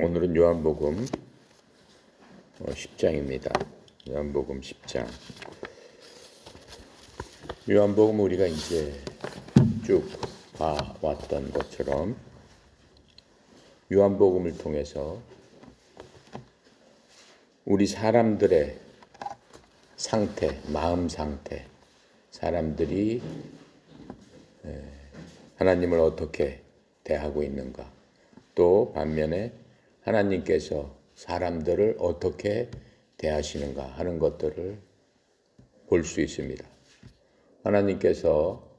오늘은 요한복음 10장입니다. 요한복음 10장. 요한복음 우리가 이제 쭉 봐왔던 것처럼 요한복음을 통해서 우리 사람들의 상태, 마음 상태, 사람들이 하나님을 어떻게 대하고 있는가, 또 반면에 하나님께서 사람들을 어떻게 대하시는가 하는 것들을 볼 수 있습니다. 하나님께서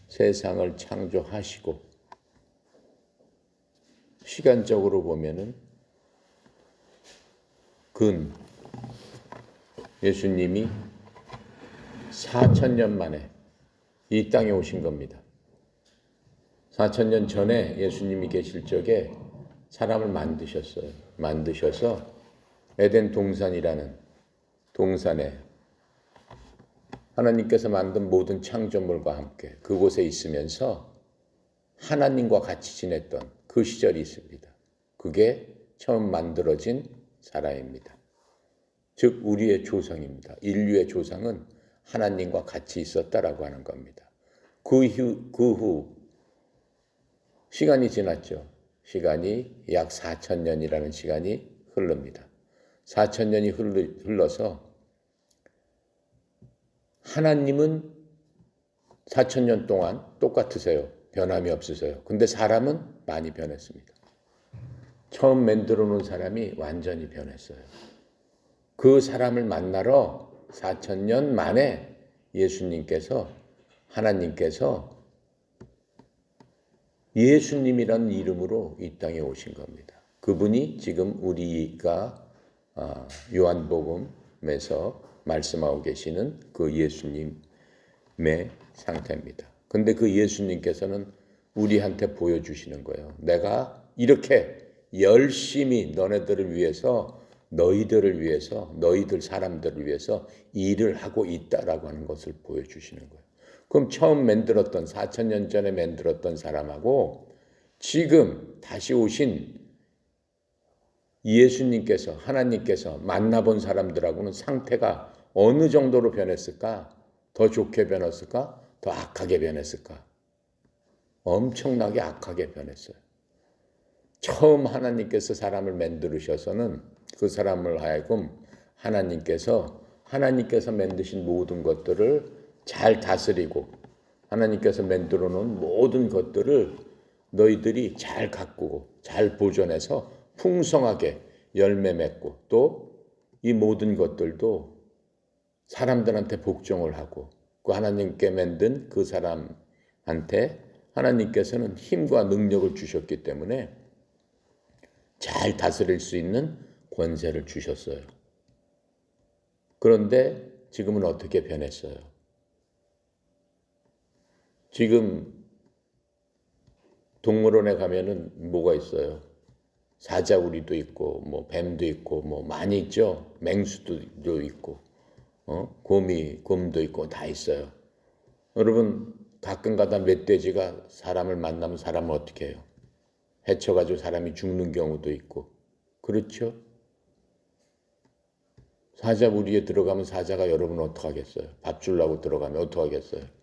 세상을 창조하시고 시간적으로 보면은 예수님이 4,000년 만에 이 땅에 오신 겁니다. 4,000년 전에 예수님이 계실 적에 사람을 만드셨어요. 만드셔서 에덴 동산이라는 동산에 하나님께서 만든 모든 창조물과 함께 그곳에 있으면서 하나님과 같이 지냈던 그 시절이 있습니다. 그게 처음 만들어진 사람입니다. 즉 우리의 조상입니다. 인류의 조상은 하나님과 같이 있었다라고 하는 겁니다. 그 후 시간이 지났죠. 시간이 약 4,000년이라는 시간이 흐릅니다. 4,000년이 흘러서 하나님은 4,000년 동안 똑같으세요. 변함이 없으세요. 근데 사람은 많이 변했습니다. 처음 만들어 놓은 사람이 완전히 변했어요. 그 사람을 만나러 4,000년 만에 하나님께서 예수님이라는 이름으로 이 땅에 오신 겁니다. 그분이 지금 우리가 요한복음에서 말씀하고 계시는 그 예수님의 상태입니다. 근데 그 예수님께서는 우리한테 보여주시는 거예요. 내가 이렇게 열심히 너희들을 위해서, 너희들 사람들을 위해서 일을 하고 있다라고 하는 것을 보여주시는 거예요. 그럼 처음 4,000년 전에 만들었던 사람하고 지금 다시 오신 예수님께서, 하나님께서 만나본 사람들하고는 상태가 어느 정도로 변했을까? 더 좋게 변했을까? 더 악하게 변했을까? 엄청나게 악하게 변했어요. 처음 하나님께서 사람을 만드셔서는 그 사람을 하여금 하나님께서 만드신 모든 것들을 잘 다스리고 하나님께서 만들어 놓은 모든 것들을 너희들이 잘 가꾸고 잘 보존해서 풍성하게 열매 맺고 또 이 모든 것들도 사람들한테 복종을 하고 그 하나님께 만든 그 사람한테 하나님께서는 힘과 능력을 주셨기 때문에 잘 다스릴 수 있는 권세를 주셨어요. 그런데 지금은 어떻게 변했어요? 지금 동물원에 가면은 뭐가 있어요? 사자우리도 있고, 뱀도 있고, 많이 있죠? 맹수도 있고, 곰도 있고, 다 있어요. 여러분, 가끔 가다 멧돼지가 사람을 만나면 사람을 어떻게 해요? 해쳐가지고 사람이 죽는 경우도 있고, 그렇죠? 사자우리에 들어가면 사자가 여러분 어떡하겠어요? 밥 주려고 들어가면 어떡하겠어요?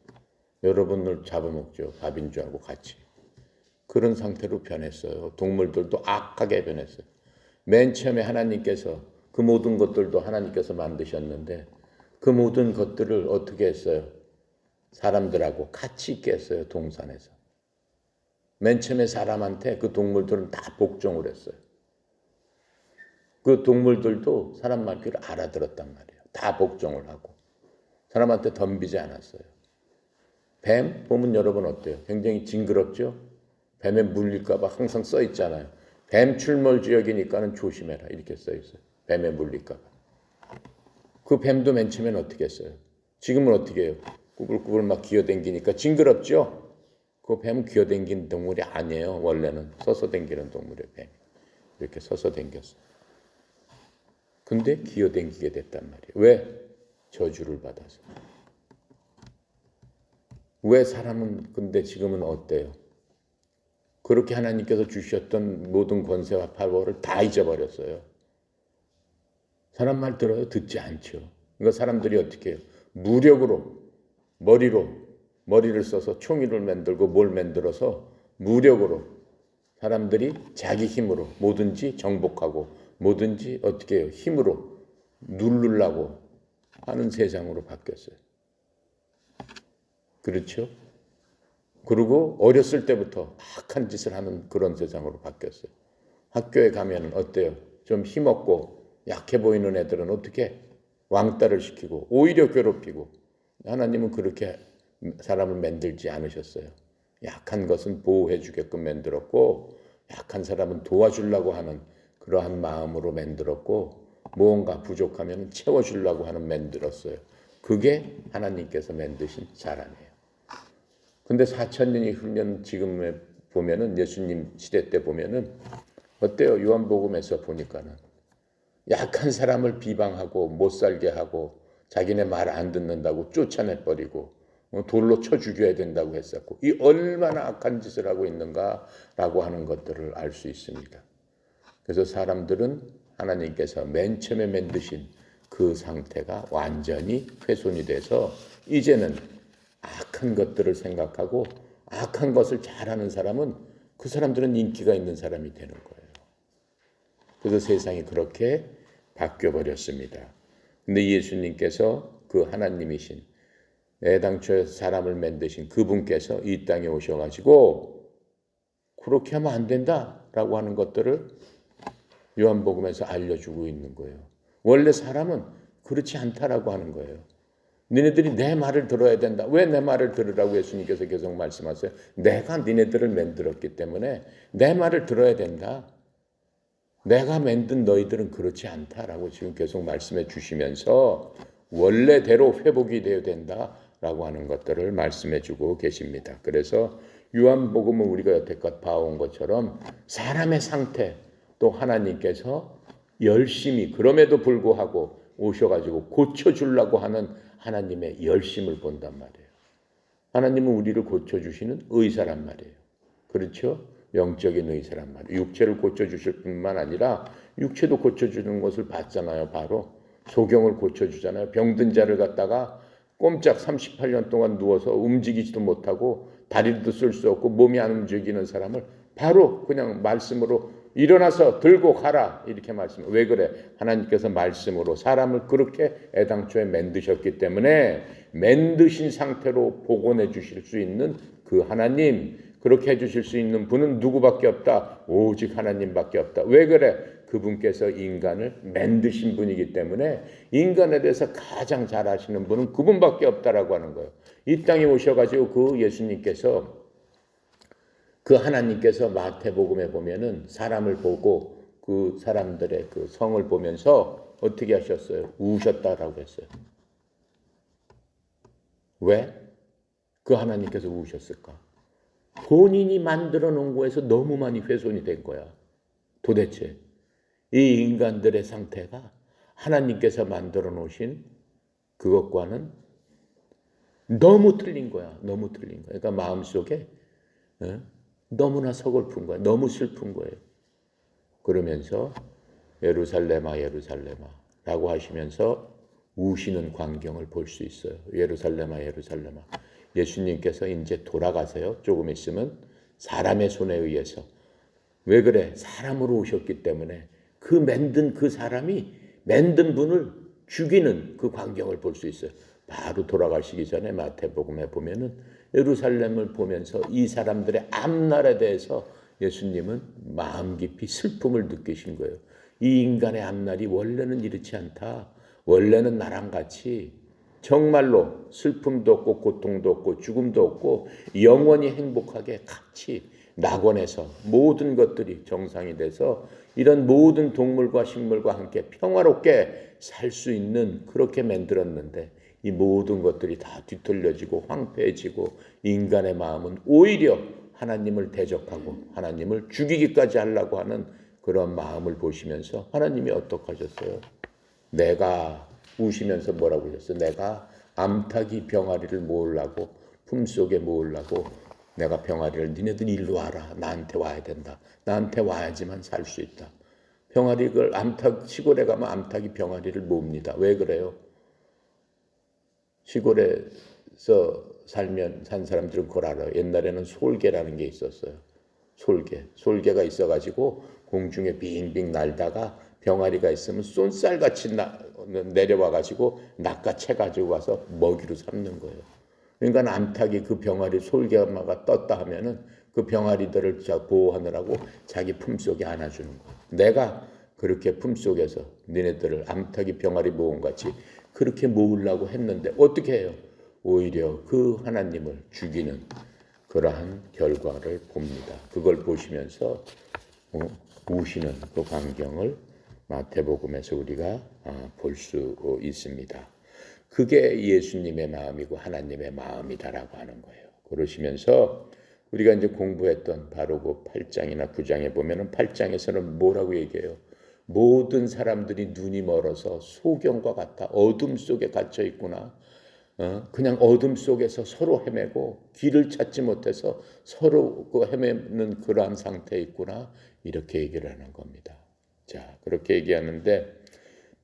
여러분을 잡아먹죠. 밥인 줄 알고 같이. 그런 상태로 변했어요. 동물들도 악하게 변했어요. 맨 처음에 하나님께서 그 모든 것들도 하나님께서 만드셨는데 그 모든 것들을 어떻게 했어요? 사람들하고 같이 있게 했어요. 동산에서. 맨 처음에 사람한테 그 동물들은 다 복종을 했어요. 그 동물들도 사람 말귀를 알아들었단 말이에요. 다 복종을 하고. 사람한테 덤비지 않았어요. 뱀 보면 여러분 어때요? 굉장히 징그럽죠? 뱀에 물릴까 봐 항상 써 있잖아요. 뱀 출몰 지역이니까는 조심해라 이렇게 써 있어요. 뱀에 물릴까 봐. 그 뱀도 맨 처음에는 어떻게 했어요? 지금은 어떻게 해요? 꾸불꾸불 막 기어댕기니까 징그럽죠? 그 뱀은 기어댕기는 동물이 아니에요. 원래는 서서 댕기는 동물이에요. 뱀이. 이렇게 서서 댕겼어요. 근데 기어댕기게 됐단 말이에요. 왜? 저주를 받아서. 왜 사람은 근데 지금은 어때요? 그렇게 하나님께서 주셨던 모든 권세와 파워를 다 잊어버렸어요. 사람 말 들어요? 듣지 않죠. 그러니까 사람들이 어떻게 해요? 무력으로 머리를 써서 총기를 만들고 뭘 만들어서 무력으로 사람들이 자기 힘으로 뭐든지 정복하고 뭐든지 어떻게 해요? 힘으로 누르려고 하는 세상으로 바뀌었어요. 그렇죠? 그리고 어렸을 때부터 악한 짓을 하는 그런 세상으로 바뀌었어요. 학교에 가면 어때요? 좀 힘없고 약해 보이는 애들은 어떻게 왕따를 시키고 오히려 괴롭히고, 하나님은 그렇게 사람을 만들지 않으셨어요. 약한 것은 보호해 주게끔 만들었고 약한 사람은 도와주려고 하는 그러한 마음으로 만들었고 무언가 부족하면 채워주려고 하는 만들었어요. 그게 하나님께서 만드신 사람이에요. 근데 4,000년이 흘린 지금에 보면은 예수님 시대 때 보면은 어때요? 요한복음에서 보니까는 약한 사람을 비방하고 못 살게 하고 자기네 말 안 듣는다고 쫓아내버리고 돌로 쳐 죽여야 된다고 했었고, 이 얼마나 악한 짓을 하고 있는가라고 하는 것들을 알 수 있습니다. 그래서 사람들은 하나님께서 맨 처음에 만드신 그 상태가 완전히 훼손이 돼서 이제는 악한 것들을 생각하고 악한 것을 잘하는 사람은 그 사람들은 인기가 있는 사람이 되는 거예요. 그래서 세상이 그렇게 바뀌어버렸습니다. 근데 예수님께서 그 하나님이신 애당초에 사람을 만드신 그분께서 이 땅에 오셔가지고 그렇게 하면 안 된다라고 하는 것들을 요한복음에서 알려주고 있는 거예요. 원래 사람은 그렇지 않다라고 하는 거예요. 니네들이 내 말을 들어야 된다. 왜 내 말을 들으라고 예수님께서 계속 말씀하세요? 내가 니네들을 만들었기 때문에 내 말을 들어야 된다. 내가 만든 너희들은 그렇지 않다라고 지금 계속 말씀해 주시면서 원래대로 회복이 되어야 된다라고 하는 것들을 말씀해 주고 계십니다. 그래서 요한복음은 우리가 여태껏 봐온 것처럼 사람의 상태, 또 하나님께서 열심히 그럼에도 불구하고 오셔가지고 고쳐주려고 하는 하나님의 열심을 본단 말이에요. 하나님은 우리를 고쳐주시는 의사란 말이에요. 그렇죠? 영적인 의사란 말이에요. 육체를 고쳐주실 뿐만 아니라 육체도 고쳐주는 것을 봤잖아요. 바로 소경을 고쳐주잖아요. 병든 자를 갖다가 꼼짝 38년 동안 누워서 움직이지도 못하고 다리도 쓸 수 없고 몸이 안 움직이는 사람을 바로 그냥 말씀으로 일어나서 들고 가라 이렇게 말씀해요. 왜 그래? 하나님께서 말씀으로 사람을 그렇게 애당초에 만드셨기 때문에 만드신 상태로 복원해 주실 수 있는 그 하나님, 그렇게 해주실 수 있는 분은 누구밖에 없다? 오직 하나님밖에 없다. 왜 그래? 그분께서 인간을 만드신 분이기 때문에 인간에 대해서 가장 잘 아시는 분은 그분밖에 없다라고 하는 거예요. 이 땅에 오셔가지고 그 예수님께서 그 하나님께서 마태복음에 보면은 사람을 보고 그 사람들의 그 성을 보면서 어떻게 하셨어요? 우셨다라고 했어요. 왜? 그 하나님께서 우셨을까? 본인이 만들어 놓은 거에서 너무 많이 훼손이 된 거야. 도대체 이 인간들의 상태가 하나님께서 만들어 놓으신 그것과는 너무 틀린 거야. 너무 틀린 거야. 그러니까 마음속에 너무나 서글픈 거야. 너무 슬픈 거예요. 그러면서 예루살렘아 예루살렘아 라고 하시면서 우시는 광경을 볼 수 있어요. 예루살렘아 예루살렘아. 예수님께서 이제 돌아가세요. 조금 있으면 사람의 손에 의해서. 왜 그래? 사람으로 오셨기 때문에 그 만든 그 사람이 만든 분을 죽이는 그 광경을 볼 수 있어요. 바로 돌아가시기 전에 마태복음에 보면은 예루살렘을 보면서 이 사람들의 앞날에 대해서 예수님은 마음 깊이 슬픔을 느끼신 거예요. 이 인간의 앞날이 원래는 이렇지 않다. 원래는 나랑 같이 정말로 슬픔도 없고 고통도 없고 죽음도 없고 영원히 행복하게 같이 낙원에서 모든 것들이 정상이 돼서 이런 모든 동물과 식물과 함께 평화롭게 살 수 있는 그렇게 만들었는데 이 모든 것들이 다 뒤틀려지고 황폐해지고 인간의 마음은 오히려 하나님을 대적하고 하나님을 죽이기까지 하려고 하는 그런 마음을 보시면서 하나님이 어떻게 하셨어요? 내가 우시면서 뭐라고 하셨어요? 내가 암탉이 병아리를 모으려고 품속에 모으려고 내가 병아리를 니네들 일로 와라. 나한테 와야 된다. 나한테 와야지만 살 수 있다. 병아리 그걸 시골에 가면 암탉이 병아리를 몹니다. 왜 그래요? 시골에서 산 사람들은 그걸 알아요. 옛날에는 솔개라는 게 있었어요. 솔개가 있어가지고 공중에 빙빙 날다가 병아리가 있으면 쏜살같이 내려와가지고 낚아채가지고 와서 먹이로 삼는 거예요. 그러니까 암탉이 그 병아리 솔개마가 떴다 하면은 그 병아리들을 보호하느라고 자기 품속에 안아주는 거예요. 내가 그렇게 품속에서 니네들을 암탉이 병아리 모음같이 그렇게 모으려고 했는데 어떻게 해요? 오히려 그 하나님을 죽이는 그러한 결과를 봅니다. 그걸 보시면서 우시는 그 광경을 마태복음에서 우리가 볼 수 있습니다. 그게 예수님의 마음이고 하나님의 마음이다라고 하는 거예요. 그러시면서 우리가 이제 공부했던 바로 그 8장이나 9장에 보면은 8장에서는 뭐라고 얘기해요? 모든 사람들이 눈이 멀어서 소경과 같아 어둠 속에 갇혀 있구나. 그냥 어둠 속에서 서로 헤매고 길을 찾지 못해서 서로 헤매는 그러한 상태에 있구나. 이렇게 얘기를 하는 겁니다. 자, 그렇게 얘기하는데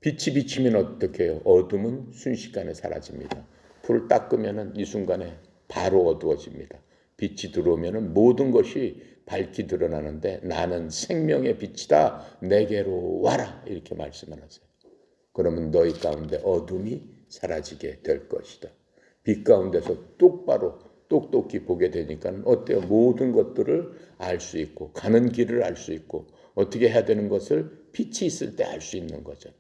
빛이 비치면 어떻게 해요? 어둠은 순식간에 사라집니다. 불을 딱 끄면은 이 순간에 바로 어두워집니다. 빛이 들어오면은 모든 것이 밝게 드러나는데 나는 생명의 빛이다. 내게로 와라. 이렇게 말씀을 하세요. 그러면 너희 가운데 어둠이 사라지게 될 것이다. 빛 가운데서 똑똑히 보게 되니까 어때요? 모든 것들을 알 수 있고 가는 길을 알 수 있고 어떻게 해야 되는 것을 빛이 있을 때 알 수 있는 거죠.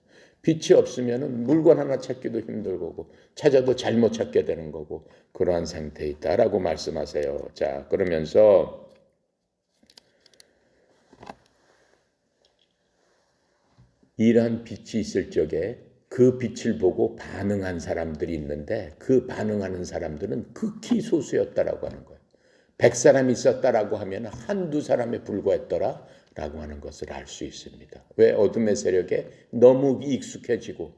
빛이 없으면 물건 하나 찾기도 힘들 거고 찾아도 잘못 찾게 되는 거고 그러한 상태에 있다라고 말씀하세요. 자, 그러면서 이러한 빛이 있을 적에 그 빛을 보고 반응한 사람들이 있는데 그 반응하는 사람들은 극히 소수였다라고 하는 거예요. 100사람이 있었다라고 하면 한두 사람에 불과했더라라고 하는 것을 알 수 있습니다. 왜? 어둠의 세력에 너무 익숙해지고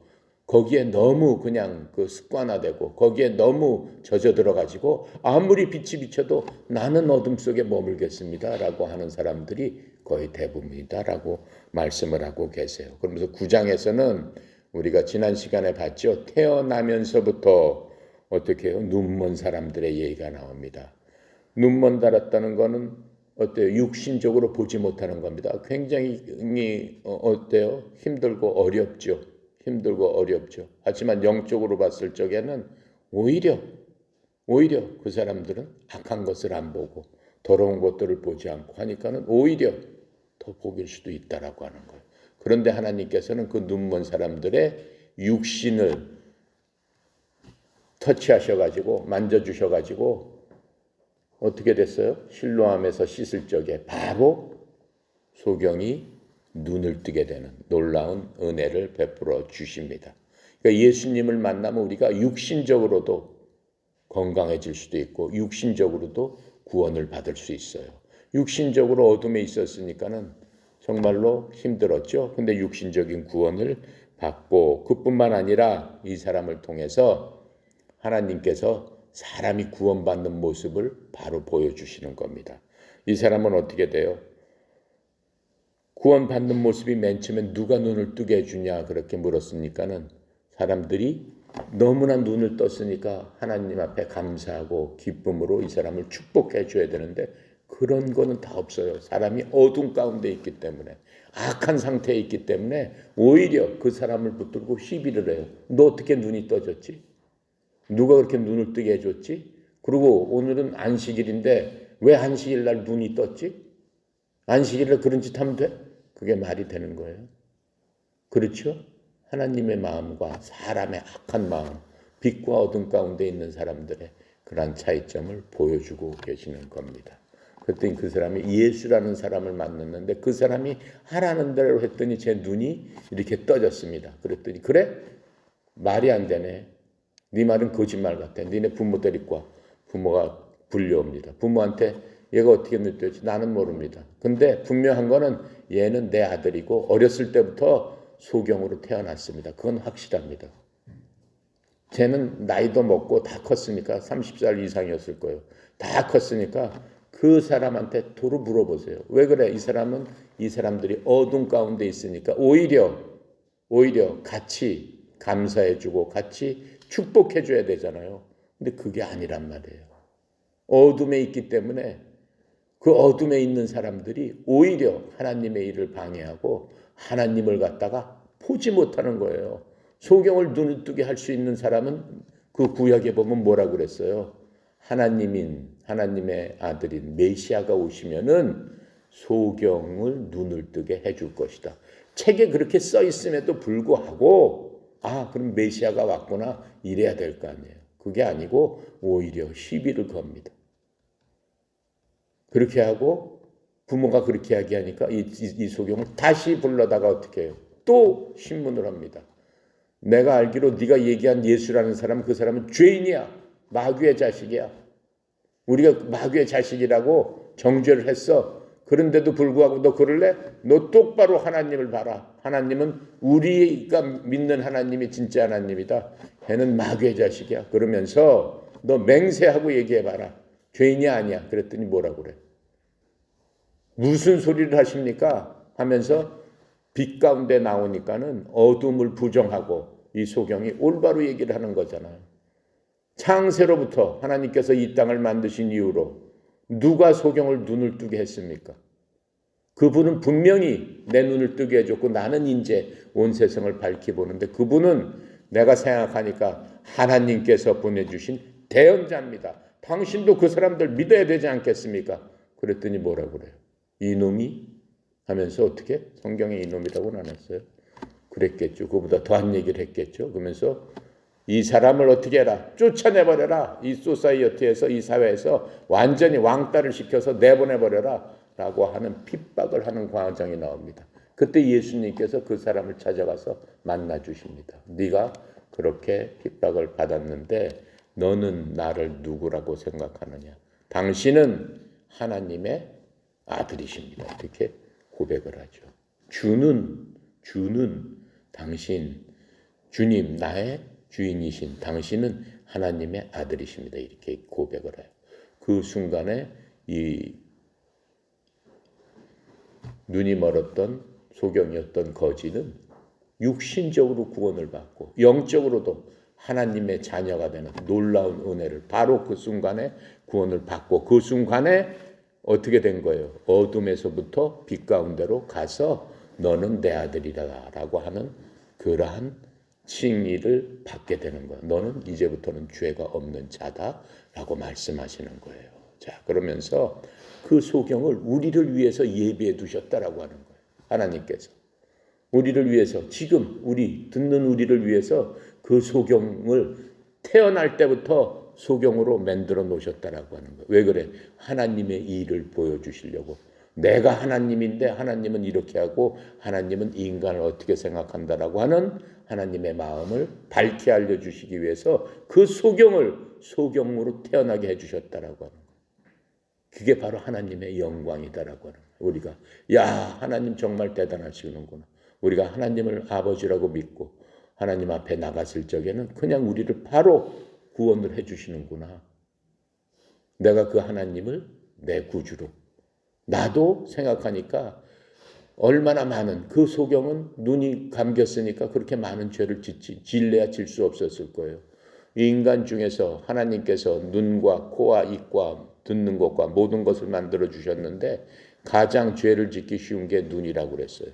거기에 너무 그냥 그 습관화되고 거기에 너무 젖어들어가지고 아무리 빛이 비쳐도 나는 어둠 속에 머물겠습니다라고 하는 사람들이 거의 대부분이다라고 말씀을 하고 계세요. 그러면서 9장에서는 우리가 지난 시간에 봤죠. 태어나면서부터 어떻게 해요? 눈먼 사람들의 얘기가 나옵니다. 눈먼 달았다는 거는 어때요? 육신적으로 보지 못하는 겁니다. 굉장히 어때요? 힘들고 어렵죠. 하지만 영적으로 봤을 적에는 오히려 그 사람들은 악한 것을 안 보고 더러운 것들을 보지 않고 하니까는 오히려 더 복일 수도 있다라고 하는 거예요. 그런데 하나님께서는 그 눈먼 사람들의 육신을 터치하셔가지고 만져주셔가지고 어떻게 됐어요? 실로암에서 씻을 적에 바로 소경이 눈을 뜨게 되는 놀라운 은혜를 베풀어 주십니다. 그러니까 예수님을 만나면 우리가 육신적으로도 건강해질 수도 있고 육신적으로도 구원을 받을 수 있어요. 육신적으로 어둠에 있었으니까는 정말로 힘들었죠. 근데 육신적인 구원을 받고 그뿐만 아니라 이 사람을 통해서 하나님께서 사람이 구원받는 모습을 바로 보여주시는 겁니다. 이 사람은 어떻게 돼요? 구원받는 모습이 맨 처음에 누가 눈을 뜨게 해주냐 그렇게 물었으니까는 사람들이 너무나 눈을 떴으니까 하나님 앞에 감사하고 기쁨으로 이 사람을 축복해 줘야 되는데 그런 거는 다 없어요. 사람이 어둠 가운데 있기 때문에 악한 상태에 있기 때문에 오히려 그 사람을 붙들고 시비를 해요. 너 어떻게 눈이 떠졌지? 누가 그렇게 눈을 뜨게 해줬지? 그리고 오늘은 안식일인데 왜 안식일 날 눈이 떴지? 안식일에 그런 짓 하면 돼? 그게 말이 되는 거예요. 그렇죠? 하나님의 마음과 사람의 악한 마음, 빛과 어둠 가운데 있는 사람들의 그런 차이점을 보여주고 계시는 겁니다. 그랬더니 그 사람이 예수라는 사람을 만났는데 그 사람이 하라는 대로 했더니 제 눈이 이렇게 떠졌습니다. 그랬더니 그래? 말이 안 되네. 네 말은 거짓말 같아. 니네 부모 데리고 와. 부모가 불려옵니다. 부모한테 얘가 어떻게 눈 떴지? 나는 모릅니다. 근데 분명한 거는 얘는 내 아들이고 어렸을 때부터 소경으로 태어났습니다. 그건 확실합니다. 쟤는 나이도 먹고 다 컸으니까 30살 이상이었을 거예요. 다 컸으니까 그 사람한테 도로 물어보세요. 왜 그래? 이 사람들이 어둠 가운데 있으니까 오히려 같이 감사해주고 같이 축복해줘야 되잖아요. 근데 그게 아니란 말이에요. 어둠에 있기 때문에 그 어둠에 있는 사람들이 오히려 하나님의 일을 방해하고 하나님을 갖다가 보지 못하는 거예요. 소경을 눈을 뜨게 할 수 있는 사람은 그 구약에 보면 뭐라고 그랬어요? 하나님의 아들인 메시아가 오시면은 소경을 눈을 뜨게 해줄 것이다. 책에 그렇게 써 있음에도 불구하고 그럼 메시아가 왔구나 이래야 될 거 아니에요. 그게 아니고 오히려 시비를 겁니다. 그렇게 하고 부모가 그렇게 이야기하니까 이 소경을 다시 불러다가 어떻게 해요? 또 신문을 합니다. 내가 알기로 네가 얘기한 예수라는 사람은 그 사람은 죄인이야. 마귀의 자식이야. 우리가 마귀의 자식이라고 정죄를 했어. 그런데도 불구하고 너 그럴래? 너 똑바로 하나님을 봐라. 하나님은 우리가 믿는 하나님이 진짜 하나님이다. 걔는 마귀의 자식이야. 그러면서 너 맹세하고 얘기해봐라. 죄인이 아니야. 그랬더니 뭐라고 그래? 무슨 소리를 하십니까? 하면서 빛 가운데 나오니까는 어둠을 부정하고 이 소경이 올바로 얘기를 하는 거잖아요. 창세로부터 하나님께서 이 땅을 만드신 이후로 누가 소경을 눈을 뜨게 했습니까? 그분은 분명히 내 눈을 뜨게 해줬고 나는 이제 온 세상을 밝히 보는데 그분은 내가 생각하니까 하나님께서 보내주신 대언자입니다. 당신도 그 사람들 믿어야 되지 않겠습니까? 그랬더니 뭐라고 그래요? 이놈이 하면서 어떻게? 성경에 이놈이라고는 안 했어요. 그랬겠죠. 그보다 더한 얘기를 했겠죠. 그러면서 이 사람을 어떻게 해라? 쫓아내버려라. 이 소사이어티에서 이 사회에서 완전히 왕따를 시켜서 내보내버려라 라고 하는 핍박을 하는 과정이 나옵니다. 그때 예수님께서 그 사람을 찾아가서 만나 주십니다. 네가 그렇게 핍박을 받았는데 너는 나를 누구라고 생각하느냐? 당신은 하나님의 아들이십니다. 이렇게 고백을 하죠. 주는 당신, 주님 나의 주인이신 당신은 하나님의 아들이십니다. 이렇게 고백을 해요. 그 순간에 이 눈이 멀었던 소경이었던 거지는 육신적으로 구원을 받고 영적으로도 하나님의 자녀가 되는 놀라운 은혜를 바로 그 순간에 구원을 받고 그 순간에 어떻게 된 거예요? 어둠에서부터 빛 가운데로 가서 너는 내 아들이다 라고 하는 그러한 칭의를 받게 되는 거예요. 너는 이제부터는 죄가 없는 자다 라고 말씀하시는 거예요. 자, 그러면서 그 소경을 우리를 위해서 예비해 두셨다라고 하는 거예요. 하나님께서. 우리를 위해서 지금 듣는 우리를 위해서 그 소경을 태어날 때부터 소경으로 만들어 놓으셨다라고 하는 거예요. 왜 그래? 하나님의 일을 보여주시려고. 내가 하나님인데 하나님은 이렇게 하고 하나님은 인간을 어떻게 생각한다라고 하는 하나님의 마음을 밝히 알려주시기 위해서 그 소경을 소경으로 태어나게 해주셨다라고 하는 거예요. 그게 바로 하나님의 영광이다라고 하는 거예요. 우리가 하나님 정말 대단하시는구나. 우리가 하나님을 아버지라고 믿고 하나님 앞에 나갔을 적에는 그냥 우리를 바로 구원을 해주시는구나. 내가 그 하나님을 내 구주로 나도 생각하니까 얼마나 많은 그 소경은 눈이 감겼으니까 그렇게 많은 죄를 질래야 질 수 없었을 거예요. 인간 중에서 하나님께서 눈과 코와 입과 듣는 것과 모든 것을 만들어 주셨는데 가장 죄를 짓기 쉬운 게 눈이라고 그랬어요.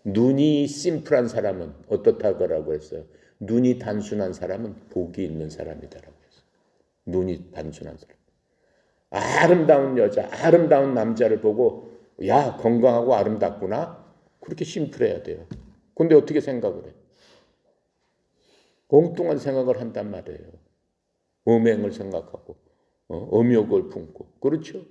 눈이 심플한 사람은 어떻다고 했어요? 눈이 단순한 사람은 복이 있는 사람이다라고 했어요. 눈이 단순한 사람. 아름다운 여자, 아름다운 남자를 보고 건강하고 아름답구나. 그렇게 심플해야 돼요. 근데 어떻게 생각을 해? 엉뚱한 생각을 한단 말이에요. 음행을 생각하고 음욕을 품고. 그렇죠?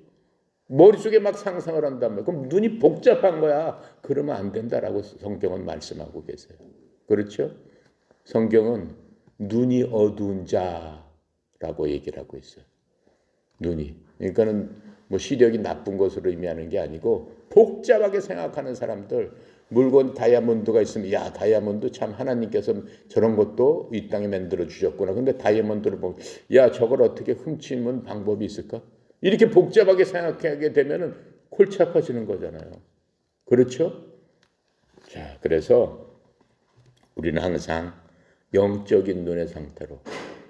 머릿속에 막 상상을 한단 말이에요. 그럼 눈이 복잡한 거야. 그러면 안 된다라고 성경은 말씀하고 계세요. 그렇죠? 성경은 눈이 어두운 자라고 얘기를 하고 있어요. 눈이. 그러니까는 시력이 나쁜 것으로 의미하는 게 아니고 복잡하게 생각하는 사람들, 물건 다이아몬드가 있으면 야 다이아몬드 참 하나님께서 저런 것도 이 땅에 만들어 주셨구나. 근데 다이아몬드를 보면 야 저걸 어떻게 훔치는 방법이 있을까? 이렇게 복잡하게 생각하게 되면은 골치 아파지는 거잖아요. 그렇죠? 자, 그래서 우리는 항상 영적인 눈의 상태로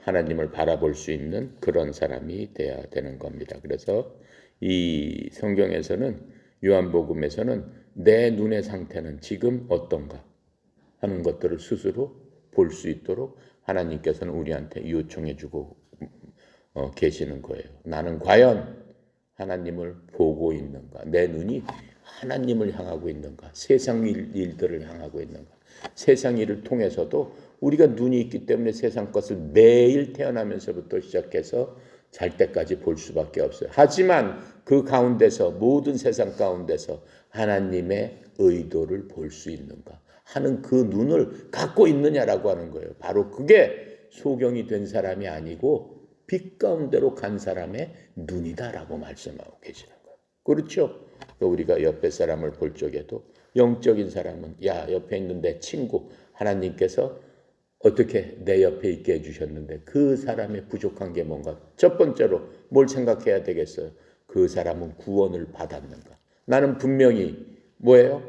하나님을 바라볼 수 있는 그런 사람이 돼야 되는 겁니다. 그래서 이 성경에서는 요한복음에서는 내 눈의 상태는 지금 어떤가 하는 것들을 스스로 볼 수 있도록 하나님께서는 우리한테 요청해 주고 계시는 거예요. 나는 과연 하나님을 보고 있는가? 내 눈이 하나님을 향하고 있는가? 세상 일들을 향하고 있는가? 세상 일을 통해서도 우리가 눈이 있기 때문에 세상 것을 매일 태어나면서부터 시작해서 잘 때까지 볼 수밖에 없어요. 하지만 그 가운데서 모든 세상 가운데서 하나님의 의도를 볼 수 있는가 하는 그 눈을 갖고 있느냐라고 하는 거예요. 바로 그게 소경이 된 사람이 아니고 빛 가운데로 간 사람의 눈이다라고 말씀하고 계시는 거예요. 그렇죠? 우리가 옆에 사람을 볼 적에도 영적인 사람은 야 옆에 있는 내 친구 하나님께서 어떻게 내 옆에 있게 해주셨는데 그 사람의 부족한 게 뭔가 첫 번째로 뭘 생각해야 되겠어요? 그 사람은 구원을 받았는가? 나는 분명히 뭐예요?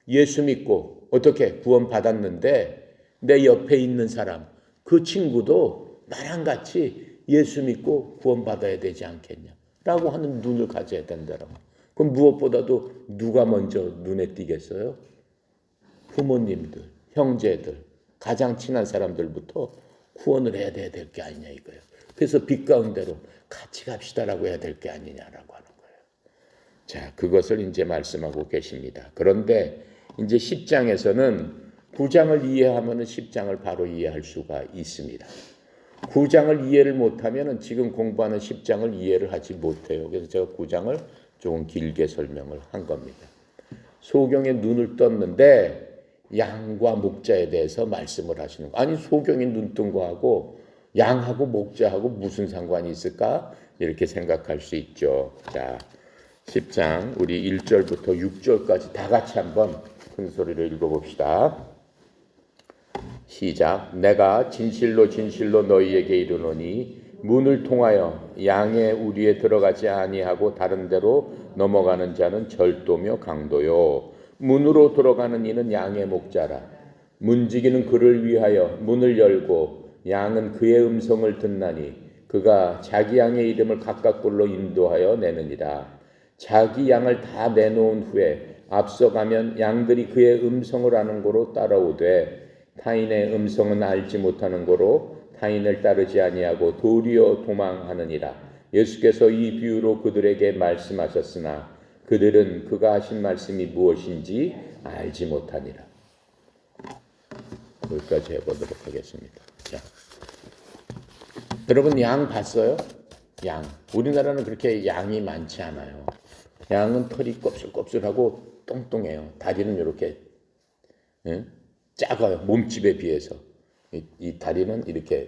예수 믿고 어떻게 구원 받았는데 내 옆에 있는 사람 그 친구도 나랑 같이 예수 믿고 구원 받아야 되지 않겠냐? 라고 하는 눈을 가져야 된다라고. 그럼 무엇보다도 누가 먼저 눈에 띄겠어요? 부모님들, 형제들, 가장 친한 사람들부터 구원을 해야 될 게 아니냐 이거예요. 그래서 빛 가운데로 같이 갑시다라고 해야 될 게 아니냐라고 하는 거예요. 자, 그것을 이제 말씀하고 계십니다. 그런데 이제 10장에서는 9장을 이해하면 10장을 바로 이해할 수가 있습니다. 9장을 이해를 못하면 지금 공부하는 10장을 이해를 하지 못해요. 그래서 제가 9장을 조금 길게 설명을 한 겁니다. 소경의 눈을 떴는데 양과 목자에 대해서 말씀을 하시는 거. 아니 소경이 눈 뜬 거하고 양하고 목자하고 무슨 상관이 있을까? 이렇게 생각할 수 있죠. 자, 10장 우리 1절부터 6절까지 다 같이 한번 큰 소리로 읽어봅시다. 시작. 내가 진실로 진실로 너희에게 이르노니 문을 통하여 양의 우리에 들어가지 아니하고 다른 데로 넘어가는 자는 절도며 강도요. 문으로 들어가는 이는 양의 목자라. 문지기는 그를 위하여 문을 열고 양은 그의 음성을 듣나니 그가 자기 양의 이름을 각각 불러 인도하여 내느니라. 자기 양을 다 내놓은 후에 앞서가면 양들이 그의 음성을 아는 고로 따라오되 타인의 음성은 알지 못하는 고로 타인을 따르지 아니하고 도리어 도망하느니라. 예수께서 이 비유로 그들에게 말씀하셨으나 그들은 그가 하신 말씀이 무엇인지 알지 못하니라. 여기까지 해보도록 하겠습니다. 자, 여러분 양 봤어요? 양. 우리나라는 그렇게 양이 많지 않아요. 양은 털이 껍질껍질하고 똥똥해요. 다리는 이렇게 작아요. 몸집에 비해서. 이 다리는 이렇게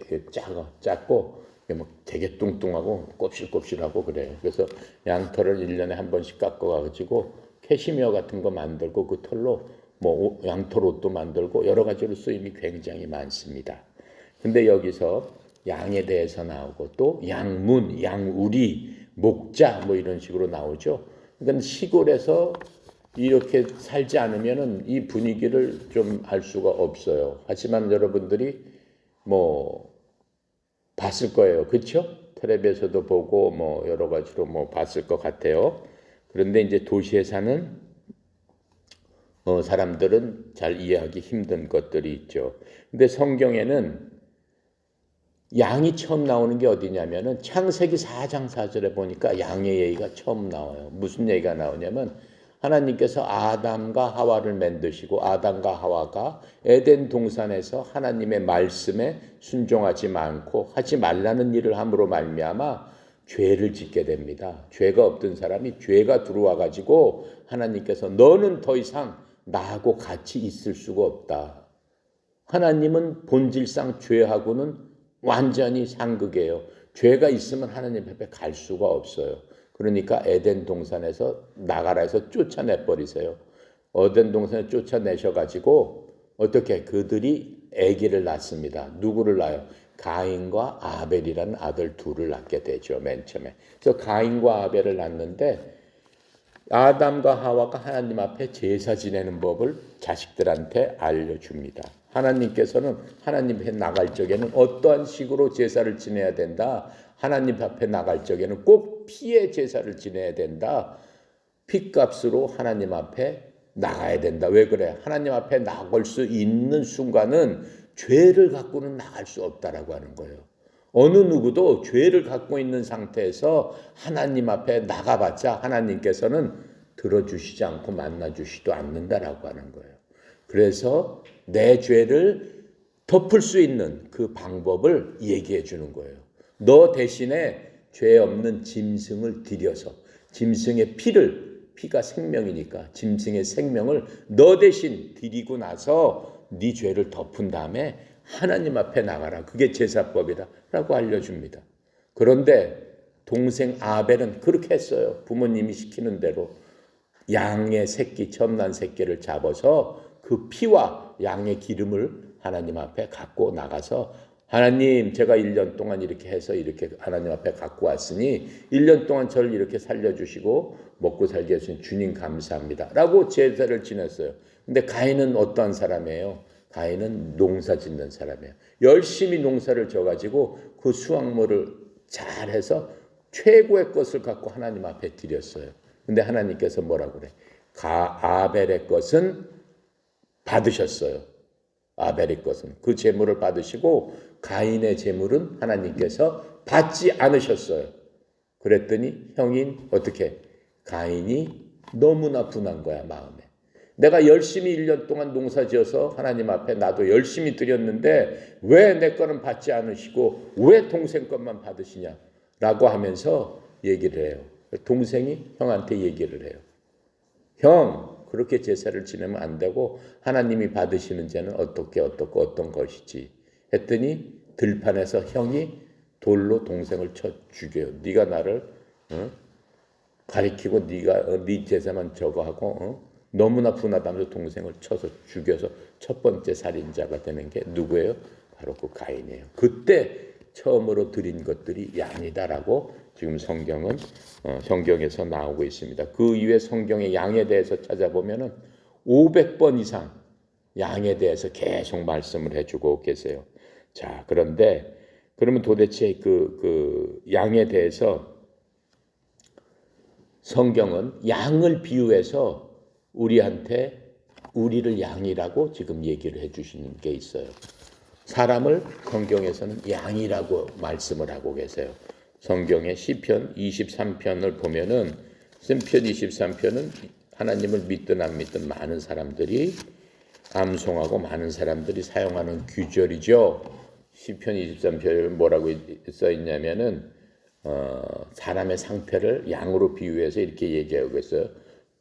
작고 뭐 되게 뚱뚱하고 껍질껍질하고 그래요. 그래서 양털을 1년에 한 번씩 깎아가지고 캐시미어 같은 거 만들고 그 털로 뭐 양털 옷도 만들고 여러 가지로 쓰임이 굉장히 많습니다. 근데 여기서 양에 대해서 나오고 또 양문, 양우리, 목자 뭐 이런 식으로 나오죠. 그러니까 시골에서 이렇게 살지 않으면은 이 분위기를 좀 알 수가 없어요. 하지만 여러분들이 뭐 봤을 거예요. 그렇죠? 텔레비에서도 보고 뭐 여러 가지로 뭐 봤을 것 같아요. 그런데 이제 도시에 사는 사람들은 잘 이해하기 힘든 것들이 있죠. 근데 성경에는 양이 처음 나오는 게 어디냐면은 창세기 4장 4절에 보니까 양의 얘기가 처음 나와요. 무슨 얘기가 나오냐면 하나님께서 아담과 하와를 만드시고 아담과 하와가 에덴 동산에서 하나님의 말씀에 순종하지 않고 하지 말라는 일을 함으로 말미암아 죄를 짓게 됩니다. 죄가 없던 사람이 죄가 들어와 가지고 하나님께서 너는 더 이상 나하고 같이 있을 수가 없다. 하나님은 본질상 죄하고는 완전히 상극이에요. 죄가 있으면 하나님 앞에 갈 수가 없어요. 그러니까 에덴 동산에서 나가라 해서 쫓아내버리세요. 어떤 동생을 쫓아내셔가지고 어떻게 그들이 아기를 낳습니다. 누구를 낳아요? 가인과 아벨이라는 아들 둘을 낳게 되죠. 맨 처음에. 그래서 가인과 아벨을 낳는데 아담과 하와가 하나님 앞에 제사 지내는 법을 자식들한테 알려줍니다. 하나님께서는 하나님 앞에 나갈 적에는 어떠한 식으로 제사를 지내야 된다. 하나님 앞에 나갈 적에는 꼭 피의 제사를 지내야 된다. 피값으로 하나님 앞에 나가야 된다. 왜 그래? 하나님 앞에 나갈 수 있는 순간은 죄를 갖고는 나갈 수 없다라고 하는 거예요. 어느 누구도 죄를 갖고 있는 상태에서 하나님 앞에 나가봤자 하나님께서는 들어주시지 않고 만나주시도 않는다라고 하는 거예요. 그래서 내 죄를 덮을 수 있는 그 방법을 얘기해 주는 거예요. 너 대신에 죄 없는 짐승을 들여서 짐승의 피가 생명이니까 짐승의 생명을 너 대신 드리고 나서 네 죄를 덮은 다음에 하나님 앞에 나가라. 그게 제사법이다 라고 알려줍니다. 그런데 동생 아벨은 그렇게 했어요. 부모님이 시키는 대로 양의 새끼, 처음 난 새끼를 잡아서 그 피와 양의 기름을 하나님 앞에 갖고 나가서 하나님 제가 1년 동안 이렇게 해서 이렇게 하나님 앞에 갖고 왔으니 1년 동안 저를 이렇게 살려주시고 먹고 살게 해주신 주님 감사합니다 라고 제사를 지냈어요. 근데 가인은 어떤 사람이에요? 가인은 농사 짓는 사람이에요. 열심히 농사를 져가지고 그 수확물을 잘해서 최고의 것을 갖고 하나님 앞에 드렸어요. 근데 하나님께서 뭐라고 그래? 아벨의 것은 받으셨어요. 아벨의 것은 그 제물을 받으시고 가인의 제물은 하나님께서 받지 않으셨어요. 그랬더니 형인 어떻게? 가인이 너무나 분한 거야 마음에. 내가 열심히 1년 동안 농사 지어서 하나님 앞에 나도 열심히 드렸는데 왜 내 거는 받지 않으시고 왜 동생 것만 받으시냐 라고 하면서 얘기를 해요. 동생이 형한테 얘기를 해요. 형 그렇게 제사를 지내면 안 되고 하나님이 받으시는 죄는 어떤 것이지 했더니 들판에서 형이 돌로 동생을 쳐 죽여요. 네가 나를 가리키고 네가 네 제사만 저거 하고 너무나 분하다면서 동생을 쳐서 죽여서 첫 번째 살인자가 되는 게 누구예요? 바로 그 가인이에요. 그때 처음으로 드린 것들이 양이다라고 지금 성경에서 나오고 있습니다. 그 이후에 성경의 양에 대해서 찾아보면은 500번 이상 양에 대해서 계속 말씀을 해주고 계세요. 자, 그런데 그러면 도대체 그 양에 대해서 성경은 양을 비유해서 우리를 양이라고 지금 얘기를 해주시는 게 있어요. 사람을 성경에서는 양이라고 말씀을 하고 계세요. 성경의 시편 23편을 보면은 시편 23편은 하나님을 믿든 안 믿든 많은 사람들이 암송하고 많은 사람들이 사용하는 규절이죠. 시편 23편에 뭐라고 써 있냐면은 사람의 상태를 양으로 비유해서 이렇게 얘기하고 있어요.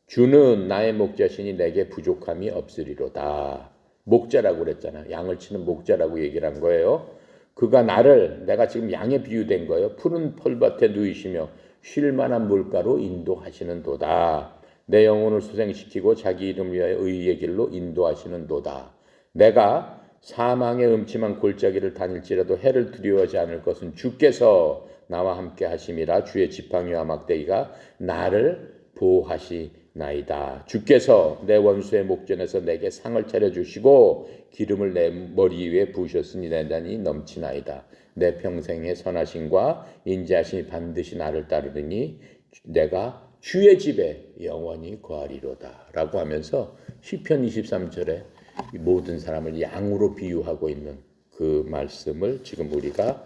주는 나의 목자시니 내게 부족함이 없으리로다. 목자라고 그랬잖아. 양을 치는 목자라고 얘기를 한 거예요. 그가 내가 지금 양에 비유된 거예요. 푸른 펄밭에 누이시며 쉴 만한 물가로 인도하시는 도다. 내 영혼을 수생시키고 자기 이름 위하여 의의 길로 인도하시는 도다. 내가 사망의 음침한 골짜기를 다닐지라도 해를 두려워하지 않을 것은 주께서 나와 함께 하심이라. 주의 지팡이와 막대기가 나를 보호하시나이다. 주께서 내 원수의 목전에서 내게 상을 차려주시고 기름을 내 머리 위에 부으셨으니 내 잔이 넘치나이다. 내 평생의 선하심과 인자하심이 반드시 나를 따르더니 내가 주의 집에 영원히 거하리로다 라고 하면서 시편 23절에 모든 사람을 양으로 비유하고 있는 그 말씀을 지금 우리가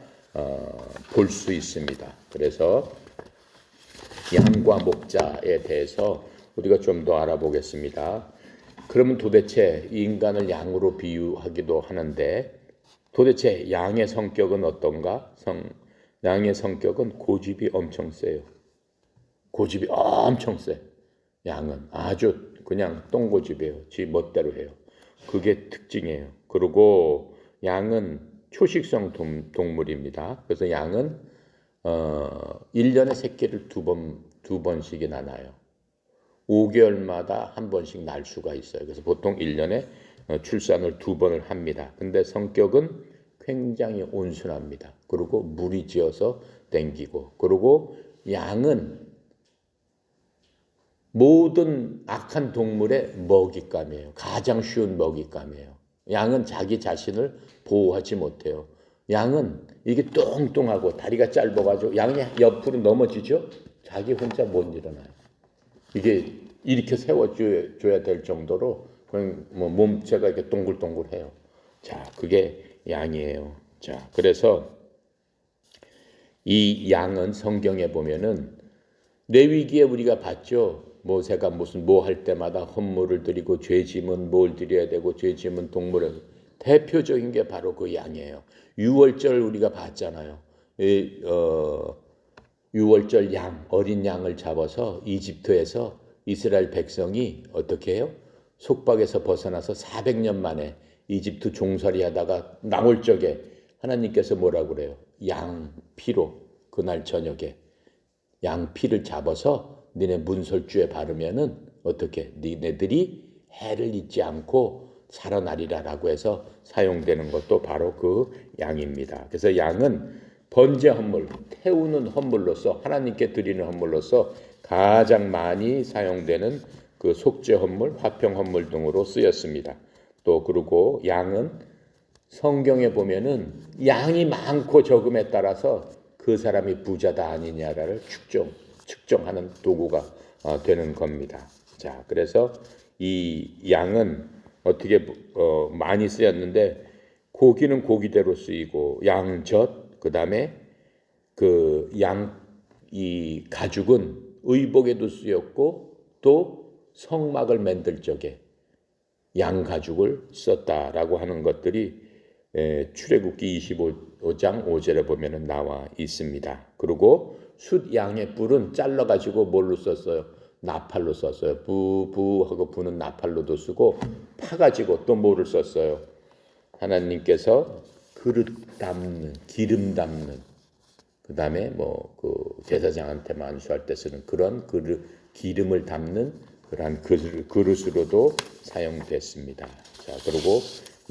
볼 수 있습니다. 그래서 양과 목자에 대해서 우리가 좀 더 알아보겠습니다. 그러면 도대체 인간을 양으로 비유하기도 하는데 도대체 양의 성격은 어떤가? 양의 성격은 고집이 엄청 세요. 고집이 엄청 세. 양은 아주 그냥 똥고집이에요. 지 멋대로 해요. 그게 특징이에요. 그리고 양은 초식성 동물입니다. 그래서 양은 1년에 새끼를 두 번씩이나 낳아요. 5개월마다 한 번씩 날 수가 있어요. 그래서 보통 1년에 출산을 2번을 합니다. 근데 성격은 굉장히 온순합니다. 그리고 무리지어서 댕기고, 그리고 양은 모든 악한 동물의 먹잇감이에요. 가장 쉬운 먹잇감이에요. 양은 자기 자신을 보호하지 못해요. 양은 이게 뚱뚱하고 다리가 짧아가지고 양이 옆으로 넘어지죠? 자기 혼자 못 일어나요. 이게 이렇게 세워줘야 될 정도로 그냥 뭐 몸체가 이렇게 동글동글해요. 자, 그게 양이에요. 자, 그래서 이 양은 성경에 보면은 레위기에 우리가 봤죠. 모세가 무슨 뭐 할 때마다 헌물을 드리고 죄짐은 뭘 드려야 되고 죄짐은 동물을 대표적인 게 바로 그 양이에요. 유월절 우리가 봤잖아요. 유월절 양, 어린 양을 잡아서 이집트에서 이스라엘 백성이 어떻게 해요? 속박에서 벗어나서 400년 만에 이집트 종살이 하다가 나올 적에 하나님께서 뭐라고 그래요? 양 피로 그날 저녁에 양 피를 잡아서 니네 문설주에 바르면은 어떻게 니네들이 해를 잊지 않고 살아나리라라고 해서 사용되는 것도 바로 그 양입니다. 그래서 양은 번제 헌물, 태우는 헌물로서 하나님께 드리는 헌물로서 가장 많이 사용되는 그 속죄 헌물, 화평 헌물 등으로 쓰였습니다. 또 그리고 양은 성경에 보면은 양이 많고 적음에 따라서 그 사람이 부자다 아니냐를 측정하는 도구가 되는 겁니다. 자, 그래서 이 양은 어떻게 많이 쓰였는데 고기는 고기대로 쓰이고 양젓 그다음에 그 양 이 가죽은 의복에도 쓰였고 또 성막을 만들 적에 양 가죽을 썼다라고 하는 것들이 출애굽기 25장 5절에 보면은 나와 있습니다. 그리고 숫 양의 뿔은 잘라 가지고 뭘로 썼어요? 나팔로 썼어요. 부부 하고 부는 나팔로도 쓰고 파 가지고 또 뭐를 썼어요? 하나님께서 그릇 담는 기름 담는 그다음에 뭐 그 제사장한테 만수할 때 쓰는 그런 기름을 담는 그러한 그릇으로도 사용됐습니다. 자, 그리고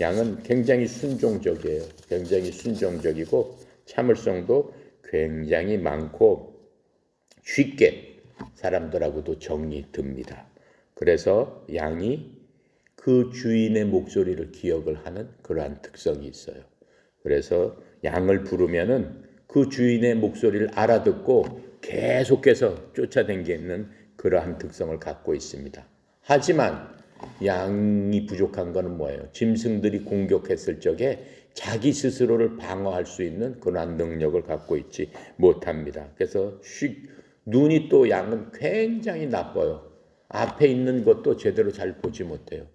양은 굉장히 순종적이에요. 굉장히 순종적이고 참을성도 굉장히 많고 쉽게 사람들하고도 정이 듭니다. 그래서 양이 그 주인의 목소리를 기억을 하는 그러한 특성이 있어요. 그래서 양을 부르면은 그 주인의 목소리를 알아듣고 계속해서 쫓아다니는 그러한 특성을 갖고 있습니다. 하지만 양이 부족한 것은 뭐예요? 짐승들이 공격했을 적에 자기 스스로를 방어할 수 있는 그러한 능력을 갖고 있지 못합니다. 그래서 눈이 또 양은 굉장히 나빠요. 앞에 있는 것도 제대로 잘 보지 못해요.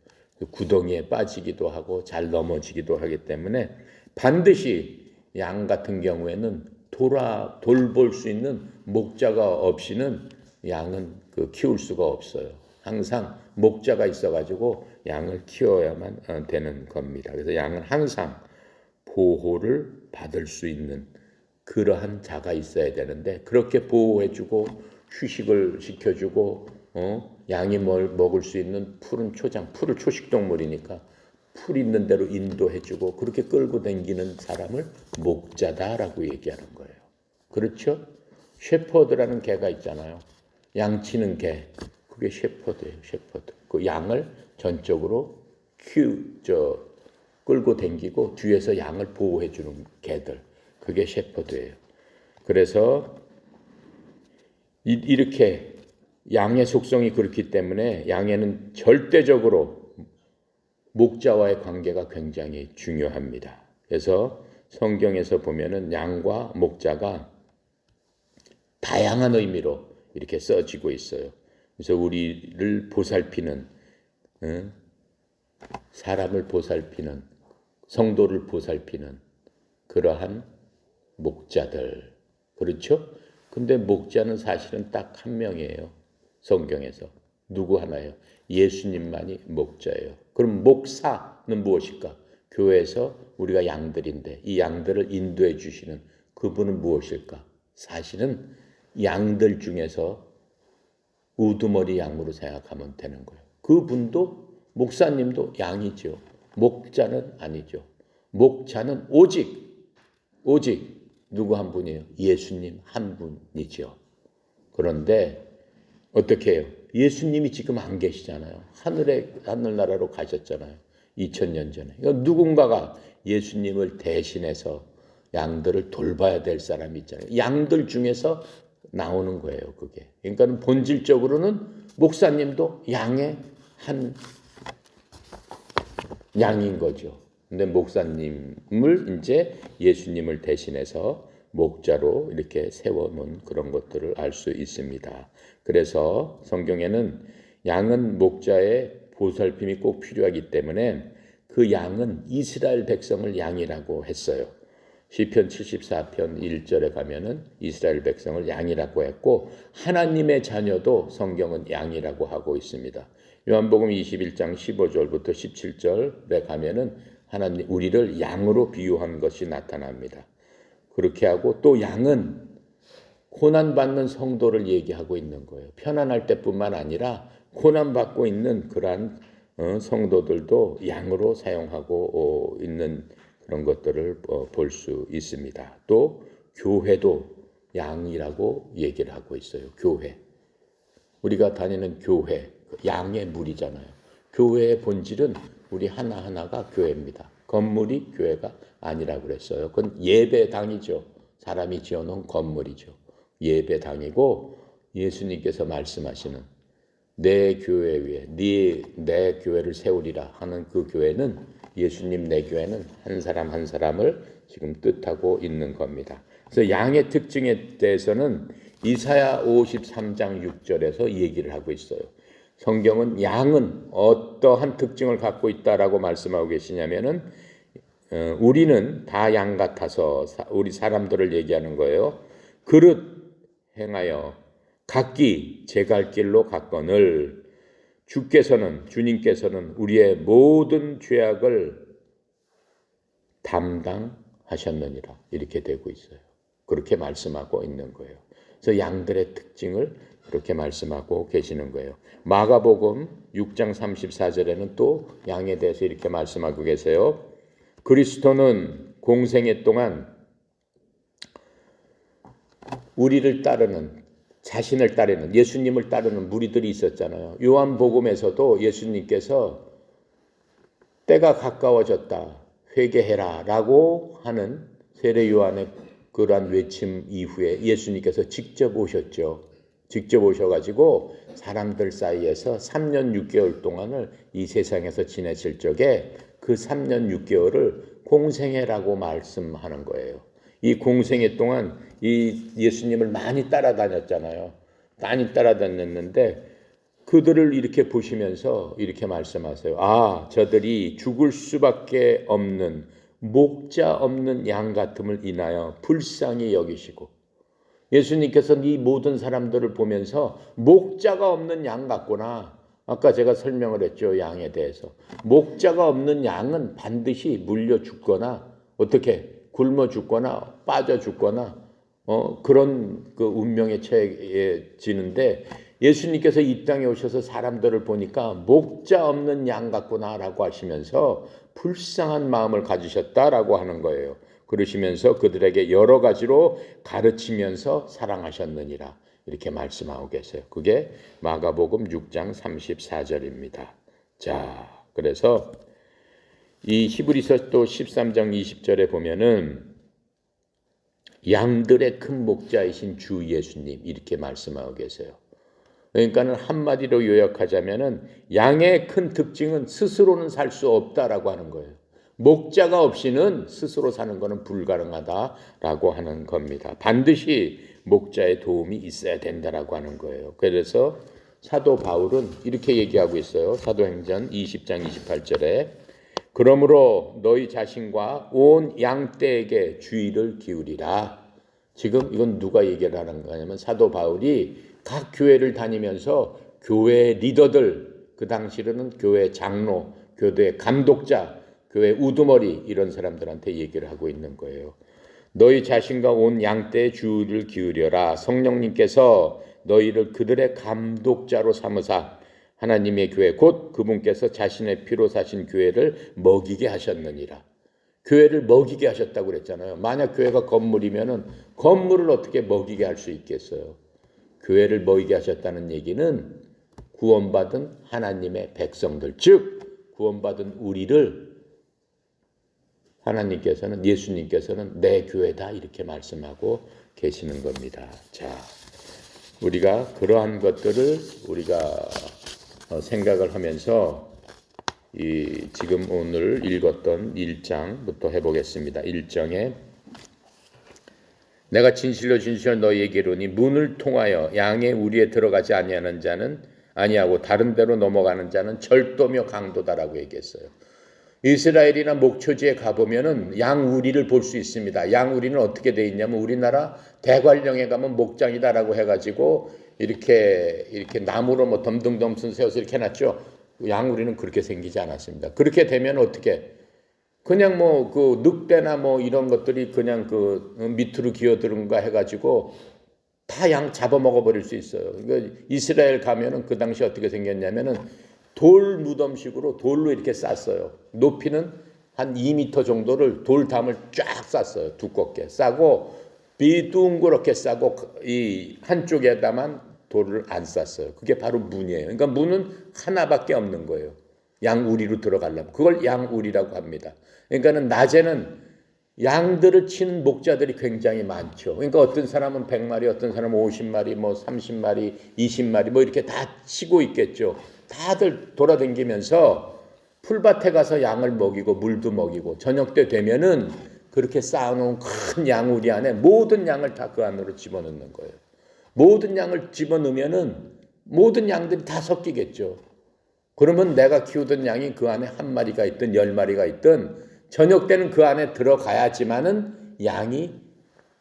구덩이에 빠지기도 하고 잘 넘어지기도 하기 때문에 반드시 양 같은 경우에는 돌볼 수 있는 목자가 없이는 양은 키울 수가 없어요. 항상 목자가 있어가지고 양을 키워야만 되는 겁니다. 그래서 양은 항상 보호를 받을 수 있는 그러한 자가 있어야 되는데 그렇게 보호해주고 휴식을 시켜주고 양이 뭘 먹을 수 있는 푸른 초장, 풀을 초식동물이니까 풀 있는 대로 인도해주고 그렇게 끌고 다니는 사람을 목자다라고 얘기하는 거예요. 그렇죠? 셰퍼드라는 개가 있잖아요. 양치는 개, 그게 셰퍼드예요. 셰퍼드. 그 양을 전적으로 끌고 다니고 뒤에서 양을 보호해주는 개들, 그게 셰퍼드예요. 그래서 이렇게 양의 속성이 그렇기 때문에 양에는 절대적으로 목자와의 관계가 굉장히 중요합니다. 그래서 성경에서 보면은 양과 목자가 다양한 의미로 이렇게 써지고 있어요. 그래서 우리를 보살피는, 사람을 보살피는, 성도를 보살피는 그러한 목자들. 그렇죠? 근데 목자는 사실은 딱 한 명이에요. 성경에서. 누구 하나요? 예수님만이 목자예요. 그럼 목사는 무엇일까? 교회에서 우리가 양들인데 이 양들을 인도해 주시는 그분은 무엇일까? 사실은 양들 중에서 우두머리 양으로 생각하면 되는 거예요. 그분도 목사님도 양이죠. 목자는 아니죠. 목자는 오직 누구 한 분이에요? 예수님 한 분이죠. 그런데 어떻게 해요? 예수님이 지금 안 계시잖아요. 하늘나라로 가셨잖아요. 2000년 전에. 그러니까 누군가가 예수님을 대신해서 양들을 돌봐야 될 사람이 있잖아요. 양들 중에서 나오는 거예요, 그게. 그러니까 본질적으로는 목사님도 양의 한 양인 거죠. 근데 목사님을 이제 예수님을 대신해서 목자로 이렇게 세워놓은 그런 것들을 알 수 있습니다. 그래서 성경에는 양은 목자의 보살핌이 꼭 필요하기 때문에 그 양은 이스라엘 백성을 양이라고 했어요. 시편 74편 1절에 가면은 이스라엘 백성을 양이라고 했고 하나님의 자녀도 성경은 양이라고 하고 있습니다. 요한복음 21장 15절부터 17절에 가면은 하나님 우리를 양으로 비유한 것이 나타납니다. 그렇게 하고 또 양은 고난받는 성도를 얘기하고 있는 거예요. 편안할 때뿐만 아니라 고난받고 있는 그러한 성도들도 양으로 사용하고 있는 그런 것들을 볼 수 있습니다. 또 교회도 양이라고 얘기를 하고 있어요. 교회. 우리가 다니는 교회, 양의 무리잖아요. 교회의 본질은 우리 하나하나가 교회입니다. 건물이 교회가 아니라고 그랬어요. 그건 예배당이죠. 사람이 지어놓은 건물이죠. 예배당이고 예수님께서 말씀하시는 내 교회 위에 내 교회를 세우리라 하는 그 교회는 예수님 내 교회는 한 사람 한 사람을 지금 뜻하고 있는 겁니다. 그래서 양의 특징에 대해서는 이사야 53장 6절에서 얘기를 하고 있어요. 성경은 양은 어떠한 특징을 갖고 있다라고 말씀하고 계시냐면은 우리는 다 양 같아서 우리 사람들을 얘기하는 거예요. 그릇 행하여 각기 제 갈 길로 갔거늘 주님께서는 우리의 모든 죄악을 담당하셨느니라 이렇게 되고 있어요. 그렇게 말씀하고 있는 거예요. 그래서 양들의 특징을 그렇게 말씀하고 계시는 거예요. 마가복음 6장 34절에는 또 양에 대해서 이렇게 말씀하고 계세요. 그리스도는 공생애 동안 우리를 따르는 자신을 따르는 예수님을 따르는 무리들이 있었잖아요. 요한복음에서도 예수님께서 때가 가까워졌다 회개해라 라고 하는 세례 요한의 그러한 외침 이후에 예수님께서 직접 오셨죠. 직접 오셔가지고 사람들 사이에서 3년 6개월 동안을 이 세상에서 지내실 적에 그 3년 6개월을 공생애라고 말씀하는 거예요. 이 공생애 동안 이 예수님을 많이 따라다녔잖아요. 많이 따라다녔는데 그들을 이렇게 보시면서 이렇게 말씀하세요. 아, 저들이 죽을 수밖에 없는 목자 없는 양 같음을 인하여 불쌍히 여기시고 예수님께서 이 모든 사람들을 보면서 목자가 없는 양 같구나. 아까 제가 설명을 했죠. 양에 대해서. 목자가 없는 양은 반드시 물려 죽거나 어떻게 굶어 죽거나 빠져 죽거나 그런 그 운명에 처해지는데 예수님께서 이 땅에 오셔서 사람들을 보니까 목자 없는 양 같구나라고 하시면서 불쌍한 마음을 가지셨다라고 하는 거예요. 그러시면서 그들에게 여러 가지로 가르치면서 사랑하셨느니라 이렇게 말씀하고 계세요. 그게 마가복음 6장 34절입니다. 자, 그래서 이 히브리서 또 13장 20절에 보면은 양들의 큰 목자이신 주 예수님 이렇게 말씀하고 계세요. 그러니까는 한마디로 요약하자면은 양의 큰 특징은 스스로는 살 수 없다라고 하는 거예요. 목자가 없이는 스스로 사는 것은 불가능하다라고 하는 겁니다. 반드시 목자의 도움이 있어야 된다라고 하는 거예요. 그래서 사도 바울은 이렇게 얘기하고 있어요. 사도행전 20장 28절에 그러므로 너희 자신과 온 양떼에게 주의를 기울이라. 지금 이건 누가 얘기를 하는 거냐면 사도 바울이 각 교회를 다니면서 교회 리더들, 그 당시로는 교회 장로, 교회 감독자, 교회 우두머리 이런 사람들한테 얘기를 하고 있는 거예요. 너희 자신과 온 양떼의 주의를 기울여라. 성령님께서 너희를 그들의 감독자로 삼으사 하나님의 교회 곧 그분께서 자신의 피로 사신 교회를 먹이게 하셨느니라. 교회를 먹이게 하셨다고 그랬잖아요. 만약 교회가 건물이면은 건물을 어떻게 먹이게 할 수 있겠어요? 교회를 먹이게 하셨다는 얘기는 구원받은 하나님의 백성들, 즉 구원받은 우리를 하나님께서는, 예수님께서는 내 교회다 이렇게 말씀하고 계시는 겁니다. 자, 우리가 그러한 것들을 우리가 생각을 하면서 지금 오늘 읽었던 1장부터 해보겠습니다. 1장에 내가 진실로 너희에게 이르노니 문을 통하여 양의 우리에 들어가지 아니하는 자는 아니하고 다른 데로 넘어가는 자는 절도며 강도다라고 얘기했어요. 이스라엘이나 목초지에 가보면은 양우리를 볼 수 있습니다. 양우리는 어떻게 돼 있냐면 우리나라 대관령에 가면 목장이다라고 해가지고 이렇게 나무로 뭐 덤등덤슨 세워서 이렇게 해놨죠. 양우리는 그렇게 생기지 않았습니다. 그렇게 되면 어떻게? 그냥 뭐 그 늑대나 뭐 이런 것들이 그냥 그 밑으로 기어드는가 해가지고 다 양 잡아먹어 버릴 수 있어요. 그러니까 이스라엘 가면은 그 당시 어떻게 생겼냐면은 돌 무덤식으로 돌로 이렇게 쌌어요. 높이는 한 2m 정도를 돌담을 쫙 쌌어요. 두껍게 싸고 비둥그렇게 싸고 이 한쪽에다만 돌을 안 쌌어요. 그게 바로 문이에요. 그러니까 문은 하나밖에 없는 거예요. 양우리로 들어가려면 그걸 양우리라고 합니다. 그러니까는 낮에는 양들을 치는 목자들이 굉장히 많죠. 그러니까 어떤 사람은 100마리, 어떤 사람은 50마리, 뭐 30마리, 20마리 뭐 이렇게 다 치고 있겠죠. 다들 돌아다니면서 풀밭에 가서 양을 먹이고 물도 먹이고 저녁 때 되면은 그렇게 쌓아놓은 큰 양우리 안에 모든 양을 다 그 안으로 집어넣는 거예요. 모든 양을 집어넣으면은 모든 양들이 다 섞이겠죠. 그러면 내가 키우던 양이 그 안에 한 마리가 있든 10마리가 있든 저녁 때는 그 안에 들어가야지만은 양이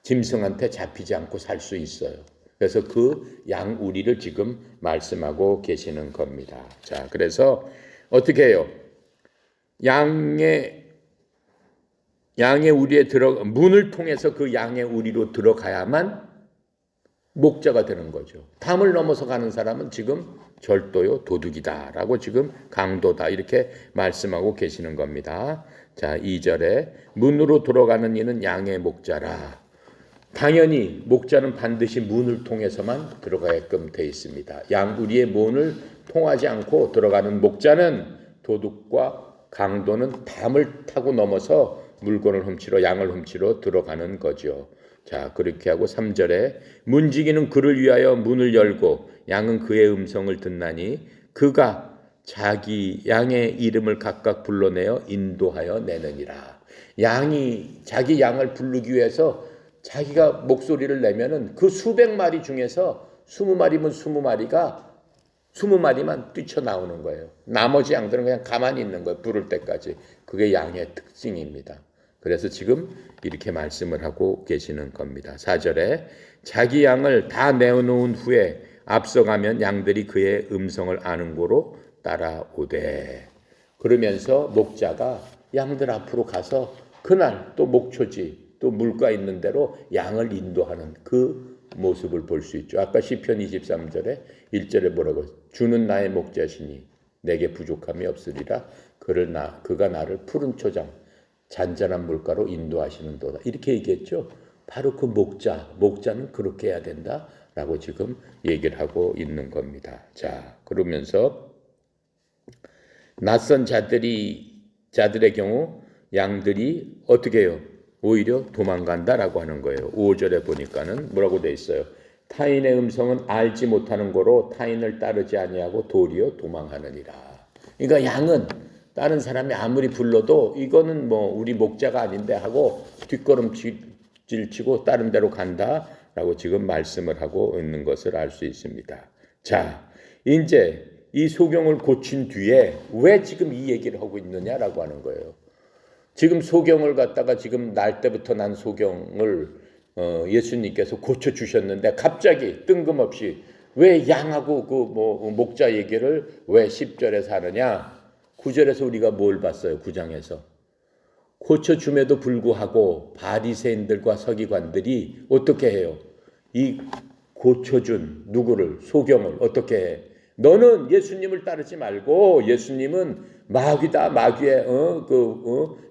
짐승한테 잡히지 않고 살 수 있어요. 그래서 그 양우리를 지금 말씀하고 계시는 겁니다. 자, 그래서 어떻게 해요? 양의 우리에 문을 통해서 그 양의 우리로 들어가야만 목자가 되는 거죠. 담을 넘어서 가는 사람은 지금 절도요, 도둑이다라고 지금 강도다 이렇게 말씀하고 계시는 겁니다. 자, 2절에 문으로 들어가는 이는 양의 목자라. 당연히 목자는 반드시 문을 통해서만 들어가게끔 되어 있습니다. 양우리의 문을 통하지 않고 들어가는 목자는 도둑과 강도는 담을 타고 넘어서 물건을 훔치러 양을 훔치러 들어가는 거죠. 자, 그렇게 하고 3절에 문지기는 그를 위하여 문을 열고 양은 그의 음성을 듣나니 그가 자기 양의 이름을 각각 불러내어 인도하여 내느니라. 양이 자기 양을 부르기 위해서 자기가 목소리를 내면은 그 수백 마리 중에서 20마리면 20마리만 뛰쳐나오는 거예요. 나머지 양들은 그냥 가만히 있는 거예요. 부를 때까지. 그게 양의 특징입니다. 그래서 지금 이렇게 말씀을 하고 계시는 겁니다. 4절에 자기 양을 다 내어놓은 후에 앞서가면 양들이 그의 음성을 아는 고로 따라오되. 그러면서 목자가 양들 앞으로 가서 그날 또 목초지 또 물가 있는 대로 양을 인도하는 그 모습을 볼 수 있죠. 아까 시편 23절에 1절에 뭐라고 했어요? 주는 나의 목자시니 내게 부족함이 없으리라. 그가 나를 푸른 초장 잔잔한 물가로 인도하시는도다. 이렇게 얘기했죠. 바로 그 목자는 그렇게 해야 된다라고 지금 얘기를 하고 있는 겁니다. 자, 그러면서 낯선 자들의 경우 양들이 어떻게 해요? 오히려 도망간다라고 하는 거예요. 5절에 보니까는 뭐라고 돼 있어요? 타인의 음성은 알지 못하는 거로 타인을 따르지 아니하고 도리어 도망하느니라. 그러니까 양은 다른 사람이 아무리 불러도 이거는 뭐 우리 목자가 아닌데 하고 뒷걸음질치고 다른 데로 간다라고 지금 말씀을 하고 있는 것을 알 수 있습니다. 자, 이제 이 소경을 고친 뒤에 왜 지금 이 얘기를 하고 있느냐라고 하는 거예요. 지금 소경을 갖다가 지금 날 때부터 난 소경을 예수님께서 고쳐 주셨는데 갑자기 뜬금없이 왜 양하고 그 목자 얘기를 왜 10절에서 하느냐? 9절에서 우리가 뭘 봤어요? 9장에서 고쳐 줌에도 불구하고 바리새인들과 서기관들이 어떻게 해요? 이 고쳐준 누구를, 소경을 어떻게 해? 너는 예수님을 따르지 말고 예수님은 마귀다, 마귀의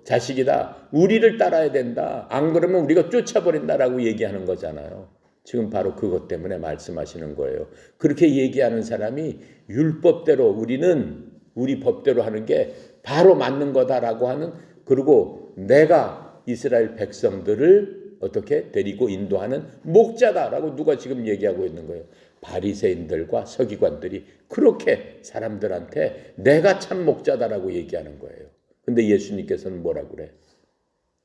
자식이다. 우리를 따라야 된다. 안 그러면 우리가 쫓아버린다라고 얘기하는 거잖아요. 지금 바로 그것 때문에 말씀하시는 거예요. 그렇게 얘기하는 사람이 율법대로 우리는 우리 법대로 하는 게 바로 맞는 거다라고 하는, 그리고 내가 이스라엘 백성들을 어떻게 데리고 인도하는 목자다라고 누가 지금 얘기하고 있는 거예요. 바리새인들과 서기관들이 그렇게 사람들한테 내가 참 목자다라고 얘기하는 거예요. 근데 예수님께서는 뭐라고 그래?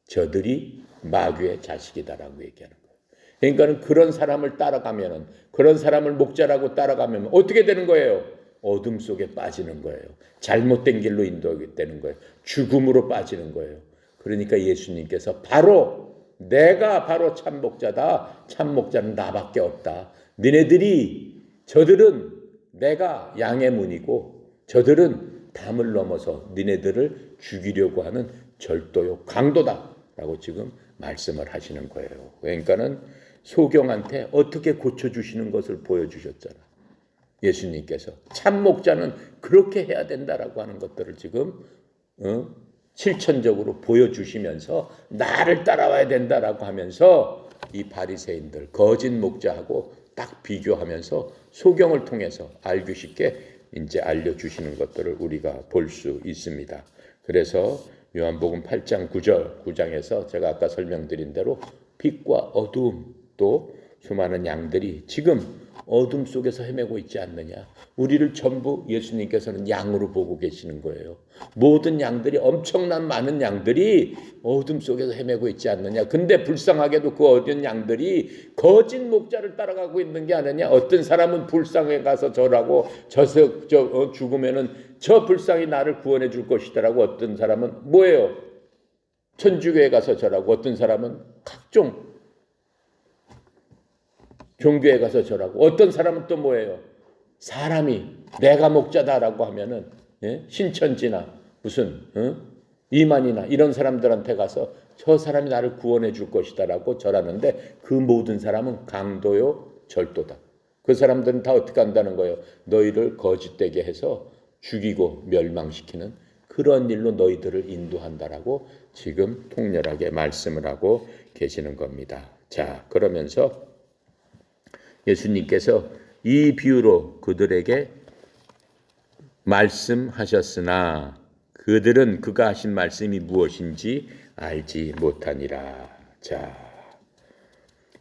저들이 마귀의 자식이다라고 얘기하는 거예요. 그러니까는 그런 사람을 따라가면은, 그런 사람을 목자라고 따라가면 어떻게 되는 거예요? 어둠 속에 빠지는 거예요. 잘못된 길로 인도되는 거예요. 죽음으로 빠지는 거예요. 그러니까 예수님께서 바로 내가 바로 참 목자다. 참 목자는 나밖에 없다. 너네들이, 저들은 내가 양의 문이고 저들은 담을 넘어서 너네들을 죽이려고 하는 절도요 강도다라고 지금 말씀을 하시는 거예요. 그러니까는 소경한테 어떻게 고쳐주시는 것을 보여주셨잖아. 예수님께서 참 목자는 그렇게 해야 된다라고 하는 것들을 지금 실천적으로 보여주시면서 나를 따라와야 된다라고 하면서 이 바리새인들 거짓 목자하고 딱 비교하면서 소경을 통해서 알기 쉽게 이제 알려주시는 것들을 우리가 볼 수 있습니다. 그래서 요한복음 8장 9장에서 제가 아까 설명드린 대로 빛과 어두움, 또 수많은 양들이 지금 어둠 속에서 헤매고 있지 않느냐. 우리를 전부 예수님께서는 양으로 보고 계시는 거예요. 모든 양들이, 엄청난 많은 양들이 어둠 속에서 헤매고 있지 않느냐. 근데 불쌍하게도 그 어떤 양들이 거짓 목자를 따라가고 있는 게 아니냐. 어떤 사람은 불쌍에 가서 절하고 죽으면은 저 불쌍히 나를 구원해 줄 것이다라고, 어떤 사람은 뭐예요? 천주교에 가서 절하고, 어떤 사람은 각종 종교에 가서 절하고, 어떤 사람은 또 뭐예요? 사람이 내가 목자다라고 하면은 신천지나 무슨 이만이나 이런 사람들한테 가서 저 사람이 나를 구원해 줄 것이다라고 절하는데, 그 모든 사람은 강도요 절도다. 그 사람들은 다 어떻게 한다는 거예요? 너희를 거짓되게 해서 죽이고 멸망시키는 그런 일로 너희들을 인도한다라고 지금 통렬하게 말씀을 하고 계시는 겁니다. 자, 그러면서 예수님께서 이 비유로 그들에게 말씀하셨으나 그들은 그가 하신 말씀이 무엇인지 알지 못하니라. 자,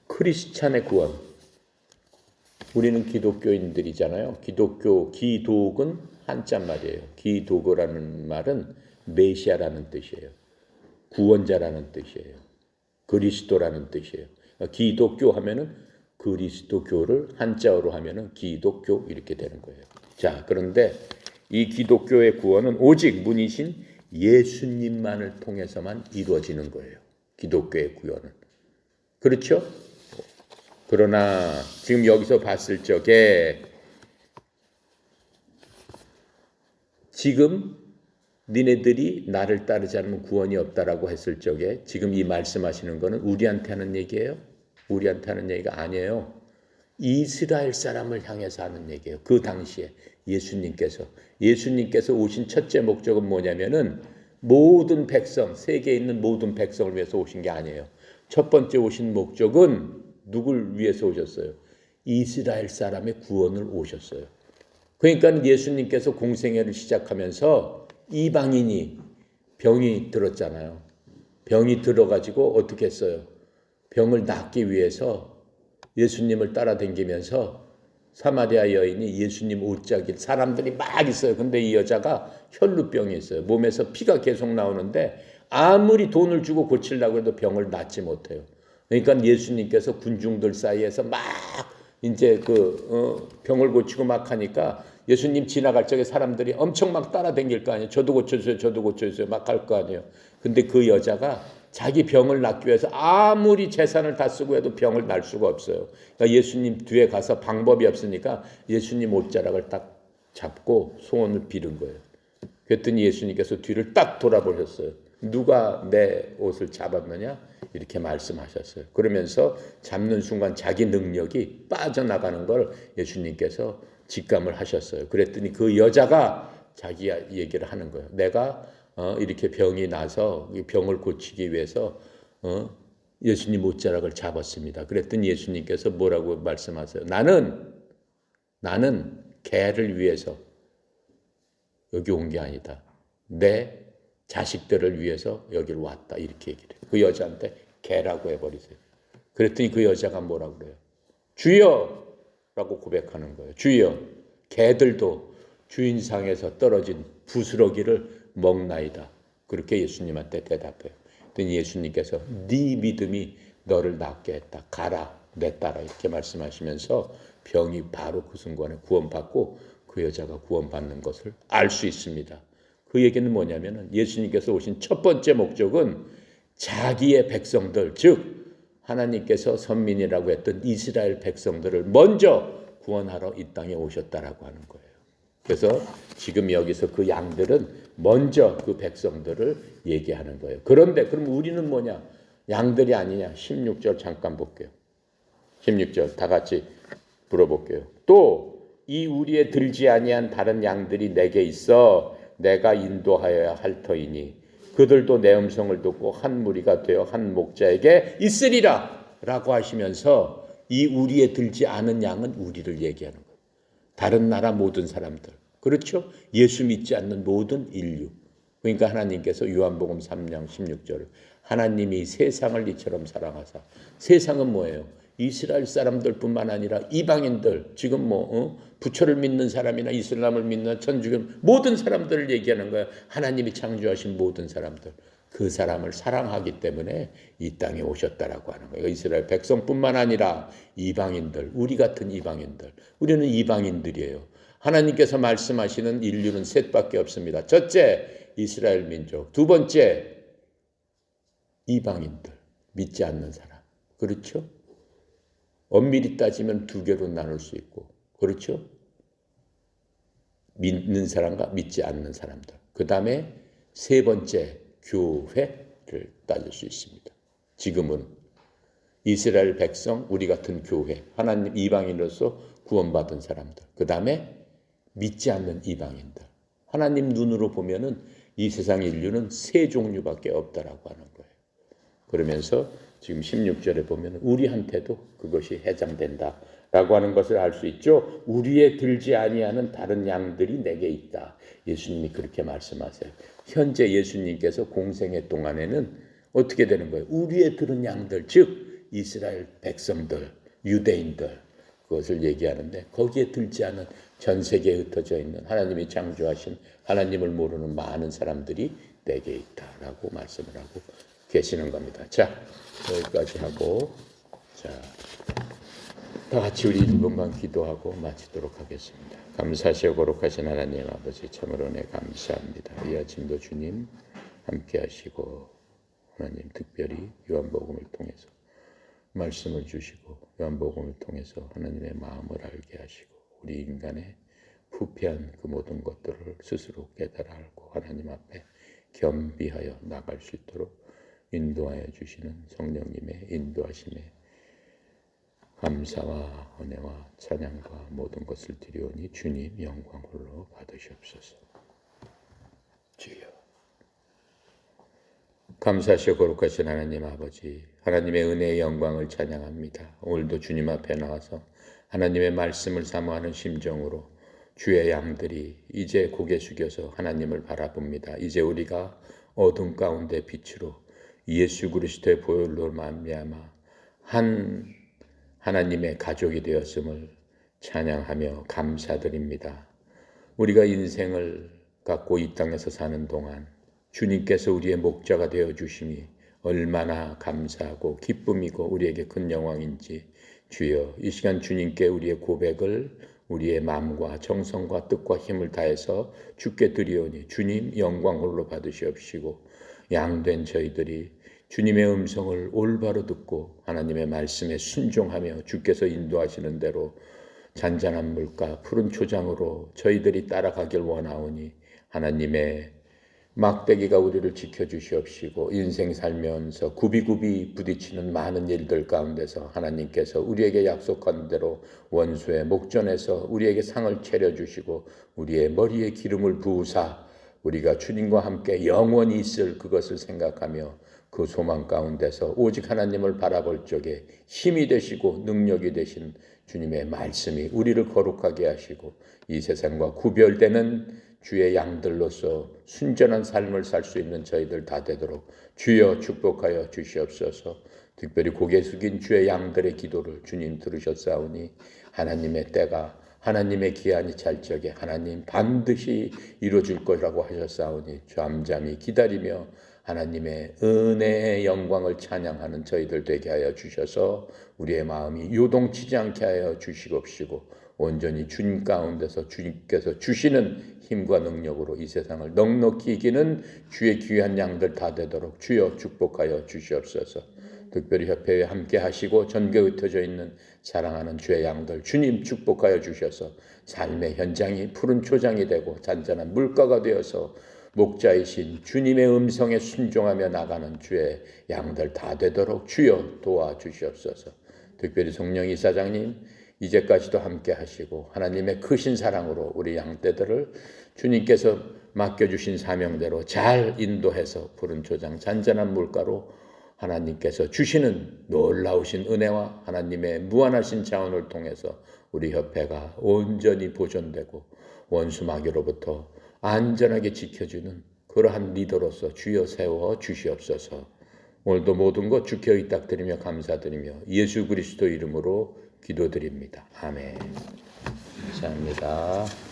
크리스찬의 구원. 우리는 기독교인들이잖아요. 기독은 한자 말이에요. 기독이라는 말은 메시아라는 뜻이에요. 구원자라는 뜻이에요. 그리스도라는 뜻이에요. 기독교 하면은 그리스도교를 한자어로 하면은 기독교 이렇게 되는 거예요. 자, 그런데 이 기독교의 구원은 오직 문이신 예수님만을 통해서만 이루어지는 거예요. 기독교의 구원은. 그렇죠? 그러나 지금 여기서 봤을 적에 지금 니네들이 나를 따르지 않으면 구원이 없다라고 했을 적에 지금 이 말씀하시는 거는 우리한테 하는 얘기예요? 우리한테 하는 얘기가 아니에요. 이스라엘 사람을 향해서 하는 얘기예요. 그 당시에 예수님께서 오신 첫째 목적은 뭐냐면은 모든 백성, 세계에 있는 모든 백성을 위해서 오신 게 아니에요. 첫 번째 오신 목적은 누굴 위해서 오셨어요? 이스라엘 사람의 구원을 오셨어요. 그러니까 예수님께서 공생애를 시작하면서 이방인이 병이 들었잖아요. 병이 들어가지고 어떻게 했어요? 병을 낫기 위해서 예수님을 따라다니면서 사마리아 여인이 예수님 옷자기, 사람들이 막 있어요. 근데 이 여자가 혈루병이 있어요. 몸에서 피가 계속 나오는데 아무리 돈을 주고 고치려고 해도 병을 낫지 못해요. 그러니까 예수님께서 군중들 사이에서 막 이제 병을 고치고 막 하니까 예수님 지나갈 적에 사람들이 엄청 막 따라다닐 거 아니에요. 저도 고쳐주세요. 저도 고쳐주세요. 막 할 거 아니에요. 근데 그 여자가 자기 병을 낫기 위해서 아무리 재산을 다 쓰고 해도 병을 날 수가 없어요. 그러니까 예수님 뒤에 가서 방법이 없으니까 예수님 옷자락을 딱 잡고 소원을 빌은 거예요. 그랬더니 예수님께서 뒤를 딱 돌아보셨어요. 누가 내 옷을 잡았느냐? 이렇게 말씀하셨어요. 그러면서 잡는 순간 자기 능력이 빠져나가는 걸 예수님께서 직감을 하셨어요. 그랬더니 그 여자가 자기 얘기를 하는 거예요. 내가 이렇게 병이 나서 이 병을 고치기 위해서 예수님 옷자락을 잡았습니다. 그랬더니 예수님께서 뭐라고 말씀하세요? 나는 개를 위해서 여기 온 게 아니다. 내 자식들을 위해서 여기를 왔다. 이렇게 얘기를 해요. 그 여자한테 개라고 해버리세요. 그랬더니 그 여자가 뭐라고 그래요? 주여! 라고 고백하는 거예요. 주여! 개들도 주인상에서 떨어진 부스러기를 먹나이다. 그렇게 예수님한테 대답해요. 그랬더니 예수님께서 네 믿음이 너를 낫게 했다. 가라. 내 따라. 이렇게 말씀하시면서 병이 바로 그 순간에 구원받고 그 여자가 구원받는 것을 알 수 있습니다. 그 얘기는 뭐냐면 예수님께서 오신 첫 번째 목적은 자기의 백성들, 즉 하나님께서 선민이라고 했던 이스라엘 백성들을 먼저 구원하러 이 땅에 오셨다라고 하는 거예요. 그래서 지금 여기서 그 양들은 먼저 그 백성들을 얘기하는 거예요. 그런데 그럼 우리는 뭐냐? 양들이 아니냐? 16절 잠깐 볼게요. 16절 다 같이 불어볼게요. 또 이 우리에 들지 아니한 다른 양들이 내게 있어 내가 인도하여야 할 터이니 그들도 내 음성을 듣고 한 무리가 되어 한 목자에게 있으리라 라고 하시면서 이 우리에 들지 않은 양은 우리를 얘기하는 거예요. 다른 나라 모든 사람들, 그렇죠? 예수 믿지 않는 모든 인류. 그러니까 하나님께서 요한복음 3장 16절을 하나님이 세상을 이처럼 사랑하사, 세상은 뭐예요? 이스라엘 사람들뿐만 아니라 이방인들, 지금 부처를 믿는 사람이나 이슬람을 믿는 천주교 모든 사람들을 얘기하는 거예요. 하나님이 창조하신 모든 사람들, 그 사람을 사랑하기 때문에 이 땅에 오셨다라고 하는 거예요. 이스라엘 백성뿐만 아니라 이방인들, 우리 같은 이방인들, 우리는 이방인들이에요. 하나님께서 말씀하시는 인류는 셋밖에 없습니다. 첫째, 이스라엘 민족. 두 번째, 이방인들, 믿지 않는 사람. 그렇죠? 엄밀히 따지면 두 개로 나눌 수 있고, 그렇죠? 믿는 사람과 믿지 않는 사람들. 그 다음에 세 번째, 교회를 따질 수 있습니다. 지금은 이스라엘 백성, 우리 같은 교회, 하나님 이방인으로서 구원받은 사람들. 그 다음에 믿지 않는 이방인들. 하나님 눈으로 보면은 이 세상 인류는 세 종류밖에 없다라고 하는 거예요. 그러면서 지금 16절에 보면 우리한테도 그것이 해당된다라고 하는 것을 알 수 있죠. 우리에 들지 아니하는 다른 양들이 내게 있다. 예수님이 그렇게 말씀하세요. 현재 예수님께서 공생애 동안에는 어떻게 되는 거예요? 우리에 들은 양들, 즉 이스라엘 백성들, 유대인들, 그것을 얘기하는데 거기에 들지 않은 전 세계에 흩어져 있는 하나님이 창조하신 하나님을 모르는 많은 사람들이 내게 있다라고 말씀을 하고 계시는 겁니다. 자, 여기까지 하고, 자, 다 같이 우리 1분만 기도하고 마치도록 하겠습니다. 감사하시고 거룩하신 하나님 아버지, 참으로 은혜 감사합니다. 이 아침도 주님 함께 하시고 하나님 특별히 요한복음을 통해서 말씀을 주시고 요한복음을 통해서 하나님의 마음을 알게 하시고 우리 인간의 부패한 그 모든 것들을 스스로 깨달아 알고 하나님 앞에 겸비하여 나갈 수 있도록 인도하여 주시는 성령님의 인도하심에 감사와 은혜와 찬양과 모든 것을 드리오니 주님 영광 홀로 받으시옵소서. 주여. 감사하시고 거룩하신 하나님 아버지, 하나님의 은혜의 영광을 찬양합니다. 오늘도 주님 앞에 나와서 하나님의 말씀을 사모하는 심정으로 주의 양들이 이제 고개 숙여서 하나님을 바라봅니다. 이제 우리가 어둠 가운데 빛으로 예수 그리스도의 보혈로 말미암아 한 하나님의 가족이 되었음을 찬양하며 감사드립니다. 우리가 인생을 갖고 이 땅에서 사는 동안 주님께서 우리의 목자가 되어 주심이 얼마나 감사하고 기쁨이고 우리에게 큰 영광인지 주여 이 시간 주님께 우리의 고백을 우리의 마음과 정성과 뜻과 힘을 다해서 주께 드리오니 주님 영광 홀로 받으시옵시고 양된 저희들이 주님의 음성을 올바로 듣고 하나님의 말씀에 순종하며 주께서 인도하시는 대로 잔잔한 물가 푸른 초장으로 저희들이 따라가길 원하오니 하나님의 막대기가 우리를 지켜주시옵시고 인생 살면서 굽이굽이 부딪히는 많은 일들 가운데서 하나님께서 우리에게 약속한 대로 원수의 목전에서 우리에게 상을 차려주시고 우리의 머리에 기름을 부으사 우리가 주님과 함께 영원히 있을 그것을 생각하며 그 소망 가운데서 오직 하나님을 바라볼 적에 힘이 되시고 능력이 되신 주님의 말씀이 우리를 거룩하게 하시고 이 세상과 구별되는 주의 양들로서 순전한 삶을 살 수 있는 저희들 다 되도록 주여 축복하여 주시옵소서. 특별히 고개 숙인 주의 양들의 기도를 주님 들으셨사오니 하나님의 때가 하나님의 기한이 찰 적에 하나님 반드시 이루어질 것이라고 하셨사오니 잠잠히 기다리며 하나님의 은혜의 영광을 찬양하는 저희들 되게 하여 주셔서 우리의 마음이 요동치지 않게 하여 주시옵시고 온전히 주님 가운데서 주님께서 주시는 힘과 능력으로 이 세상을 넉넉히 이기는 주의 귀한 양들 다 되도록 주여 축복하여 주시옵소서. 특별히 협회에 함께 하시고 전교에 흩어져 있는 사랑하는 주의 양들 주님 축복하여 주셔서 삶의 현장이 푸른 초장이 되고 잔잔한 물가가 되어서 목자이신 주님의 음성에 순종하며 나가는 주의 양들 다 되도록 주여 도와주시옵소서. 특별히 성령 이사장님 이제까지도 함께 하시고 하나님의 크신 사랑으로 우리 양떼들을 주님께서 맡겨주신 사명대로 잘 인도해서 푸른 초장 잔잔한 물가로 하나님께서 주시는 놀라우신 은혜와 하나님의 무한하신 자원을 통해서 우리 협회가 온전히 보존되고 원수 마귀로부터 안전하게 지켜주는 그러한 리더로서 주여 세워 주시옵소서. 오늘도 모든 것 주께 의탁드리며 감사드리며 예수 그리스도 이름으로 기도드립니다. 아멘. 감사합니다.